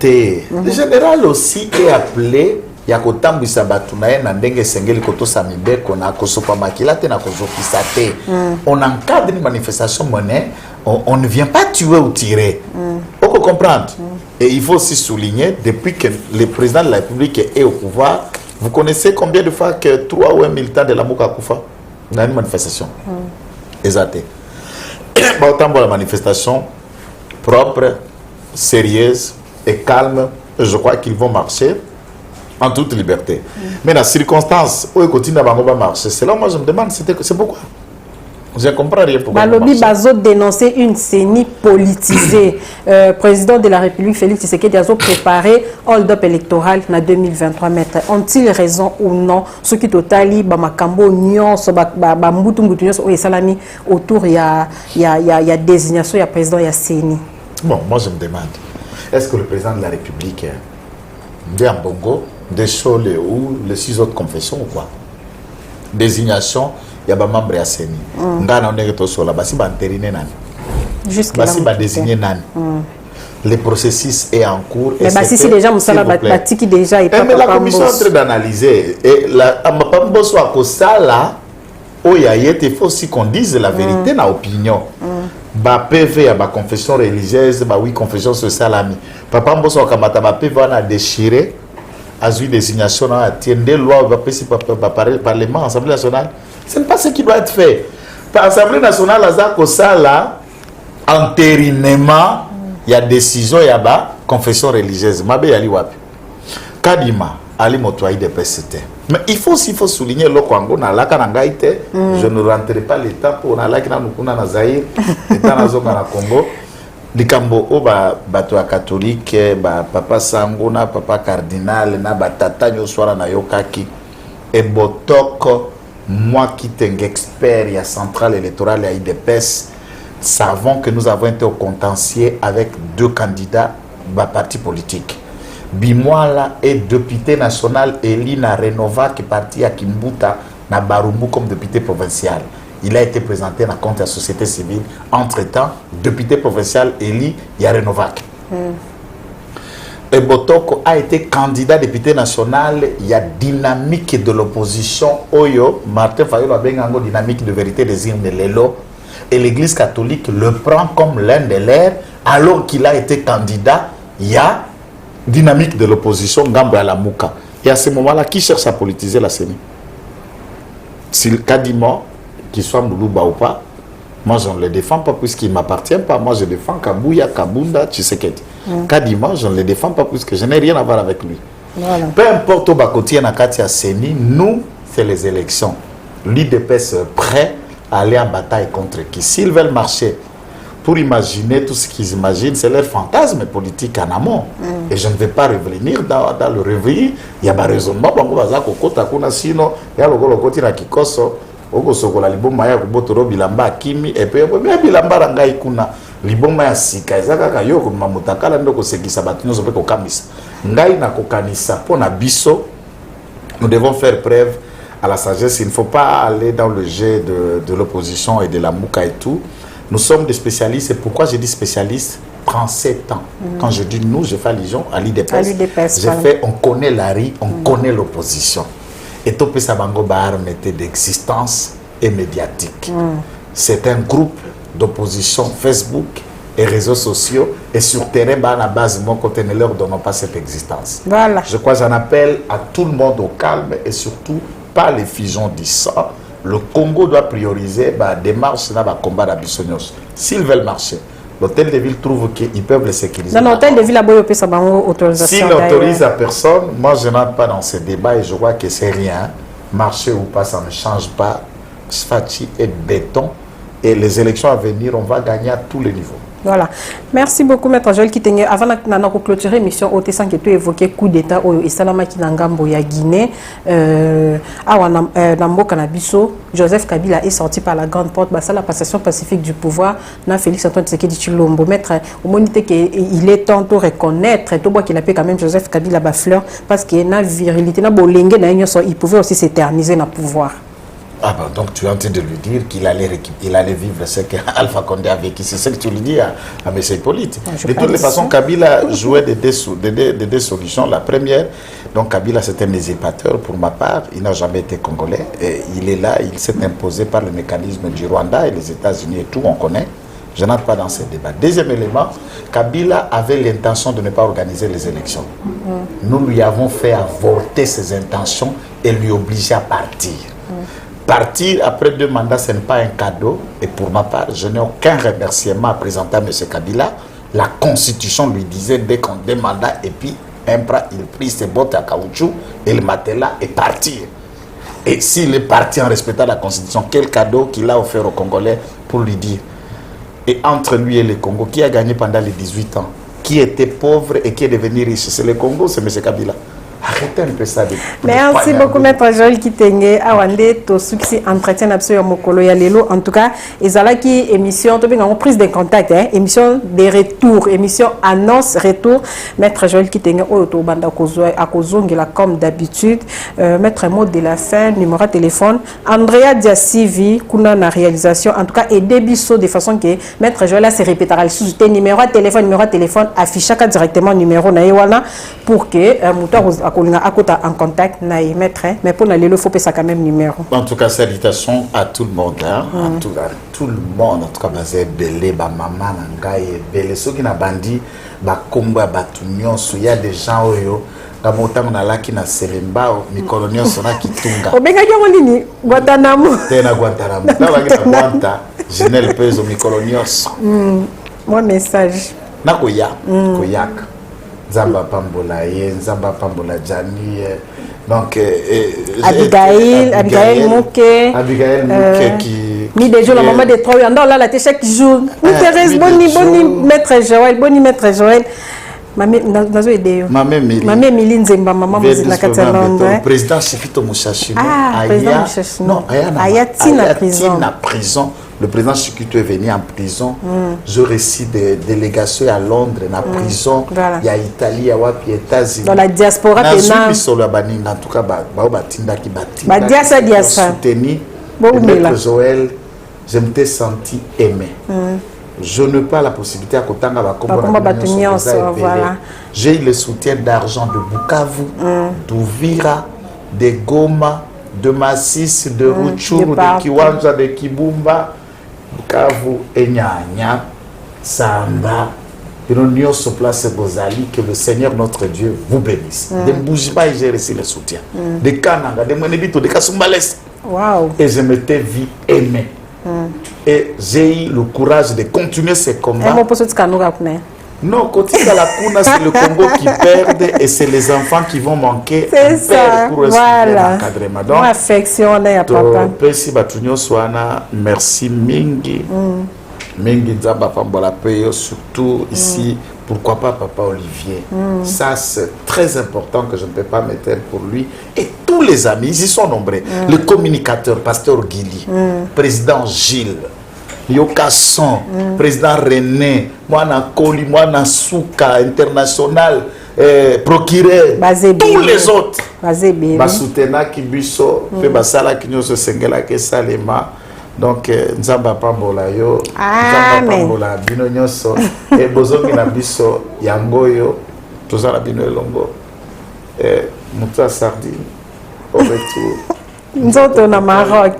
le général aussi est appelé il y a kotambisa batu na ye na ndenge sengeli kotosa mibeko na kosopa makila te na kozokisa te. On encadre une manifestation monnaie, on ne vient pas tuer ou tirer. On peut comprendre. Et il faut aussi souligner, depuis que le président de la République est au pouvoir, vous connaissez combien de fois que 3 ou 1 militants de la Mouka Koufa dans une manifestation? Exact. Autant pour la manifestation propre, sérieuse et calme, je crois qu'ils vont marcher en toute liberté. Mais dans les circonstances où ils continuent à marcher, c'est là où moi je me demande, c'est pourquoi. Je ne comprends rien pourquoi. Balobi Bazo dénonçait une CENI politisée. Président de la République, Félix Tshisekedi, a préparé hold-up électoral en 2023. Ont-ils raison ou non? Ce qui totali, Bamakambo, Nyon, Bambutu, Salami, autour, il y a désignation, il y a président, il y a CENI. Bon, moi je me demande, est-ce que le président de la République, Mbongo, des Cholé ou les 6 autres confessions ou quoi? Désignation, il y a des membres de la CENI. Jusqu'à désigner Nani. Le processus est en cours. Mais si déjà, déjà mais la commission est en train d'analyser. Et la il faut aussi qu'on dise la vérité dans l'opinion. PV à ma confession religieuse, oui, confession sociale. Papa Mbosso Kamata, PV a déchiré. A eu désignation à tiendre loi par Parlement, Assemblée nationale. Ce n'est pas ce qui doit être fait. Par l'Assemblée nationale, là, entérinement, il y a décision, il y a confession religieuse. Mabe Yali Wapi. Kadima, Ali Motoaï de PCT. Mais il faut souligner le Congo, je ne rentrerai pas l'état pour la Zaïre, l'état na Congo. Likambo oba bato catholique papa Sangona papa cardinal na batata nyoswara na yokaki et botoko moi qui suis expert à centrale électorale à IDPS savons que nous avons été au contentieux avec 2 candidats partis politiques. Bimwala est député national élu na Renova qui est parti à Kimbuta na Barumbu comme député provincial. Il a été présenté dans le compte de la société civile. Entre-temps, député provincial élu, il y a Renovac. Et Botoko a été candidat député national. Il y a dynamique de l'opposition. Oyo, Martin Fayoulou a bien une dynamique de vérité des hymnes de l'élo. Et l'Église catholique le prend comme l'un des leurs. Alors qu'il a été candidat, il y a dynamique de l'opposition, Gambo à la Mouka. Et à ce moment-là, qui cherche à politiser la CENI? S'il Kadima, qu'il soit Moulouba ou pas, moi je ne le défends pas puisqu'il ne m'appartient pas. Moi je défends Kabouya, Kabunda, Tshisekedi. Kadima, je ne le défends pas puisque je n'ai rien à voir avec lui. Voilà. Peu importe où Bakoti et Nakati a Seni, nous, c'est les élections. L'IDPS est prêt à aller en bataille contre qui? S'ils veulent marcher pour imaginer tout ce qu'ils imaginent, c'est leur fantasme politique en amont. Et je ne vais pas revenir dans le réveil. Il y a un raisonnement, sinon, il y a le côté qui oko sokola liboma ya kubotoro bilamba kimi epe bilamba rangai kuna liboma ya sika ezaka ka yo ko mamutakala ndoko sekisa batu nyoso pe ko kamisa ngai na kokanisa pona biso. Nous devons faire preuve à la sagesse. Il ne faut pas aller dans le jeu de l'opposition et de la mouka et tout. Nous sommes des spécialistes. Et pourquoi je dis spécialistes? prend 7 ans. Quand je dis nous, je fais allusion à l'IDPS. l'UDPS, On connaît la rue, on connaît l'opposition. Et tout ça bango bar mettait d'existence et médiatique. C'est un groupe d'opposition Facebook et réseaux sociaux et sur terrain, à la base, mon côté ne leur donnons pas cette existence. Voilà. Je crois que j'en appelle à tout le monde au calme et surtout pas les fusions du sang. Le Congo doit prioriser la démarche dans le combat d'Abissonios. S'ils veulent marcher, l'hôtel de ville trouve qu'ils peuvent les sécuriser. Dans l'hôtel de ville, il y a autorisation. S'il n'autorise à personne, moi je n'entre pas dans ce débat et je vois que c'est rien. Marcher ou pas, ça ne change pas. Sfachi est béton. Et les élections à venir, on va gagner à tous les niveaux. Voilà. Merci beaucoup, Maître Joël Kitenge. Avant de clôturer l'émission, tu as évoqué coup d'État au Salamaki Nangambo ya Guinée. Nambo Kanabiso, Joseph Kabila est sorti par la grande porte. C'est la passation pacifique du pouvoir. Na Félix Antoine Tshisekedi Tshilombo. Maître, au monité qu'il est temps de reconnaître, tout qu'il a fait quand même Joseph Kabila Bafleur, parce qu'il y a une virilité, il pouvait aussi s'éterniser dans le pouvoir. Ah ben, donc tu es en train de lui dire qu'il allait vivre ce qu'Alpha Condé a vécu. C'est ce que tu lui dis à M. Hippolyte. De toutes les façons, Kabila jouait des deux solutions. La première, donc Kabila c'était un usurpateur pour ma part. Il n'a jamais été congolais. Et il est là, il s'est imposé par le mécanisme du Rwanda et les États-Unis et tout, on connaît. Je n'entre pas dans ce débat. Deuxième élément, Kabila avait l'intention de ne pas organiser les élections. Nous lui avons fait avorter ses intentions et lui obliger à partir. Partir après 2 mandats, ce n'est pas un cadeau. Et pour ma part, je n'ai aucun remerciement à présenter à M. Kabila. La Constitution lui disait dès qu'on 2 mandats, et puis il prit ses bottes à caoutchouc et le matelas et partir. Et s'il est parti en respectant la Constitution, quel cadeau qu'il a offert aux Congolais pour lui dire. Et entre lui et le Congo, qui a gagné pendant les 18 ans? Qui était pauvre et qui est devenu riche? C'est le Congo, c'est M. Kabila. Arrêtez un peu ça. Merci beaucoup, Maître Joël Kitenge. Awande, to succès entretien absolument mokolo ya lelo. En tout cas, ezalaki émission, to bien prise de contact, émission de retour, émission annonce retour. Maître Joël Kitenge, to banda akozongela comme d'habitude. Maître mot de la fin, numéro de téléphone. Andrea Diasivi, kuna na réalisation. En tout cas, et débiso de façon que Maître Joël se répétera. Le numéro de téléphone, affiche directement numéro na ewana pour que mouton en contact mais pour aller il faut pas ça quand même numéro. En tout cas, salutations à tout le monde, hein? À tout le monde. En tout cas, c'est belé, ba maman, nangaye, belé. Ceux qui n'a bandi, ba komba, ba tunyon, il y a des gens oyo. Comme autant on a là qui n'a selemba, mi coloniaux sont là qui tunga. Au benga qui on dit Guantanamo. Tena Guantanamo. Là on a Guanta, je n'ai le peso mi coloniaux. Mon message. Na koya, koyak. Zamba Pambola, Zamba Pambola Jani, donc Abigail Mouké qui mi déjà la maman de 3 ans là la chaque jour nous Thérèse boni maître Joël Mamé nazo aider Mamé Mili Nzemba maman muzina Katalanda président Chifito Mouchachi président Mouchachi non Ayatina prison. Le président Chikito est venu en prison. Je récite des délégations à Londres, en prison. Il y a Italie, il y a États-Unis. Dans la diaspora pénale. En tout cas, soutenu. Maître Joël, je me suis senti aimé. Je n'ai pas la possibilité à Kotanga j'ai eu le soutien d'argent de Bukavu, d'Ouvira, de Goma, de Massis, de Rutshuru, de Kiwanja, de Kibumba, Bukavu, Enyanya, Samba, Union sur place Bozali, que le Seigneur notre Dieu vous bénisse. De Mboujiba, j'ai reçu le soutien. De Kananga, de Mwenebito, de Kasumbales. Wow. Et je m'étais vu aimé. Et j'ai eu le courage de continuer ces combats. Non, quand il y a la Kuna, c'est le Congo qui perd et c'est les enfants qui vont manquer. C'est ça, voilà. Donc, affectionné à papa. Merci Mingi. Mingi Zaba Pambola Peyo, surtout ici, pourquoi pas Papa Olivier. Ça, c'est très important que je ne peux pas mettre pour lui. Et tous les amis, ils y sont nombreux. Le communicateur, Pasteur Guili, Président Gilles, Yokasson, Président René, Moana Koli, Moana Souka, International, procureur, tous les autres. Basutena Kibiso, Basala Kinyoso Sengela Kesalema, Donc nzamba pambola yo Amen. nzamba pambola bino nyonso et bozongi na biso yango yo tozala bino elongo muta sardine au retour nzoto na Maroc.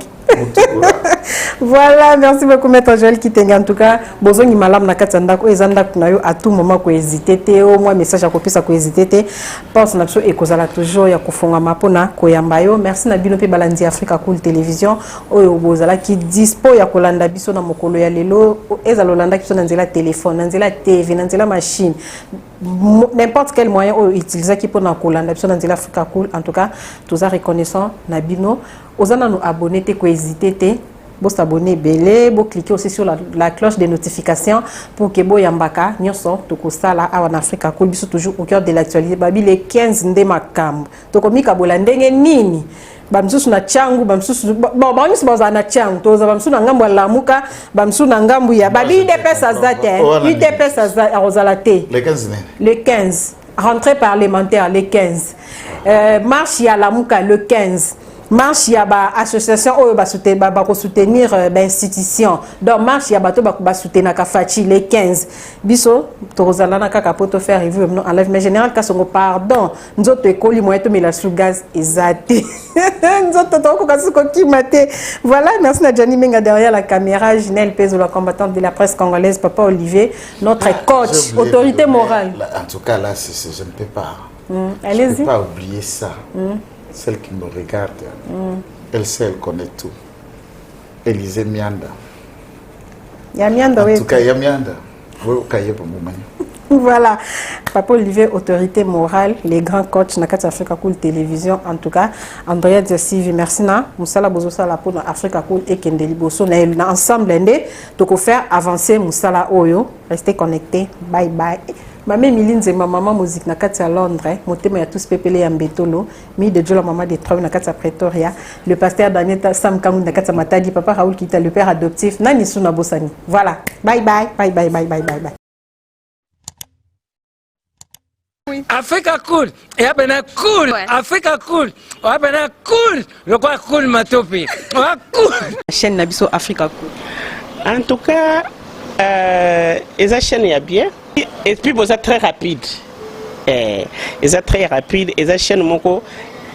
Voilà, merci beaucoup Maître Joël Kitenga. En tout cas, bozongi malam na kati ndako ezanda kuna yo à tout moment ko hésiter te au moins message à kopisa ko hésiter te pense na biso ekozala toujours ya kofonga mapona ko yamba yo. Merci na bino pe balandi Africa Cool Télévision oyo bozala ki dispo ya kolanda biso na mokolo ya lelo ezala olanda biso na nzela téléphone, na nzela TV, na nzela machine. N'importe quel moyen utiliser qui pour na kolanda biso na nzela Africa Cool. En tout cas, tous a reconnaissant na bino ozana nous abonner te ko hésiter te. Vous s'abonner belé, vous cliquez aussi sur la cloche de notification pour que vous yambaka nyonso toko sala en Afrique Cool biso toujours au cœur de l'actualité babi les 15 ndema kambo toko mika bola ndenge nini bamsusu na changu bamsusu bon nyusi baza na changu toza bamsusu na ngambo la muka bamsusu na ngambo ya babi de pesa zate de pesa za rozala te le 15 rentrée parlementaire le 15 marche ya la muka le 15 marche ya ba association oyo ba soutenir institution donc marche ya bato ba soutenir ka fachi les 15 biso tozala na kaka poto faire review en live mais général kasongo pardon nzoto ekoli moyeto mela sous gaz ezate nzoto toko kasuko kimate. Voilà, merci na Johnny Menga derrière la caméra, Ginelle Pezo la combattante de la presse congolaise, Papa Olivier notre coach autorité morale. En tout cas là je ne peux pas allez-y. Je ne peux pas oublier ça. Celle qui me regarde, elle sait, elle connaît tout. Élisée Mianda. Mianda, en tout cas, il y a Mianda. Voilà, Papa Olivier, autorité morale, les grands coachs Nakati Africa Cool Télévision. En tout cas, Andrea Diasivi, merci na. Moussala Bozosala pour Africa Cool et Kendeli Bosso. Na ensemble, pour faire avancer Moussala Oyo. Restez connectés. Bye bye. Mamé Milinze, ma maman musique Nakati à Londres, mon thème est tous pépélé en bétolo, mi de Jola maman des trois Nakati à Pretoria, le pasteur Daniel Sam Kangou Nakati à Matadi, papa Raoul Kita, le père adoptif, Nani Suna Bossani. Voilà, bye bye, bye bye, bye bye, bye bye. Africa Cool, et abena cool, ouais. Africa Cool, abena cool, le quoi cool matopi, cool. Chaîne Nabiso Africa Cool. En tout cas, les chaînes y a bien. Et puis vous êtes très rapide. Ils êtes très rapide. Et les chaînes moko,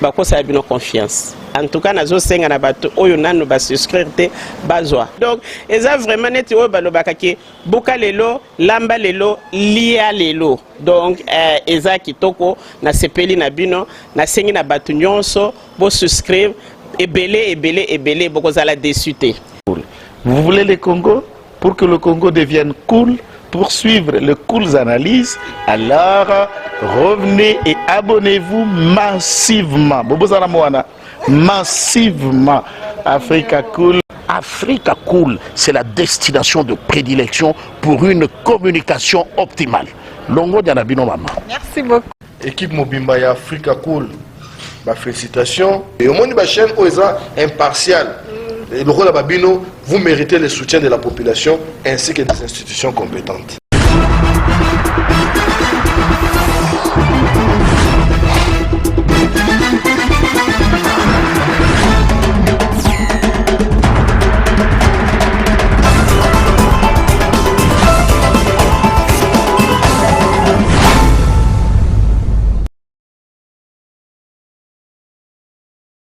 bako ça a bien confiance. En tout cas, nazo senga na bato oyo nanu ba souscrire te bazwa. Donc, ils ont vraiment net oyo balo bakaki boka lelo, lamba lelo, lia lelo. Donc, ils ont kitoko na sepeli na bino, na sengi na bato nyonso, bo souscrire et belé boko za la désuté. Vous voulez le Congo pour que le Congo devienne cool? Pour suivre les cool analyses, alors revenez et abonnez-vous massivement. Massivement. Africa Cool. Africa Cool, c'est la destination de prédilection pour une communication optimale. Longo Dianabino Mama. Merci beaucoup. Équipe Mobimba et Africa Cool, félicitations. Et au monde de la chaîne, impartial. Et le rôle de Babino, vous méritez le soutien de la population ainsi que des institutions compétentes.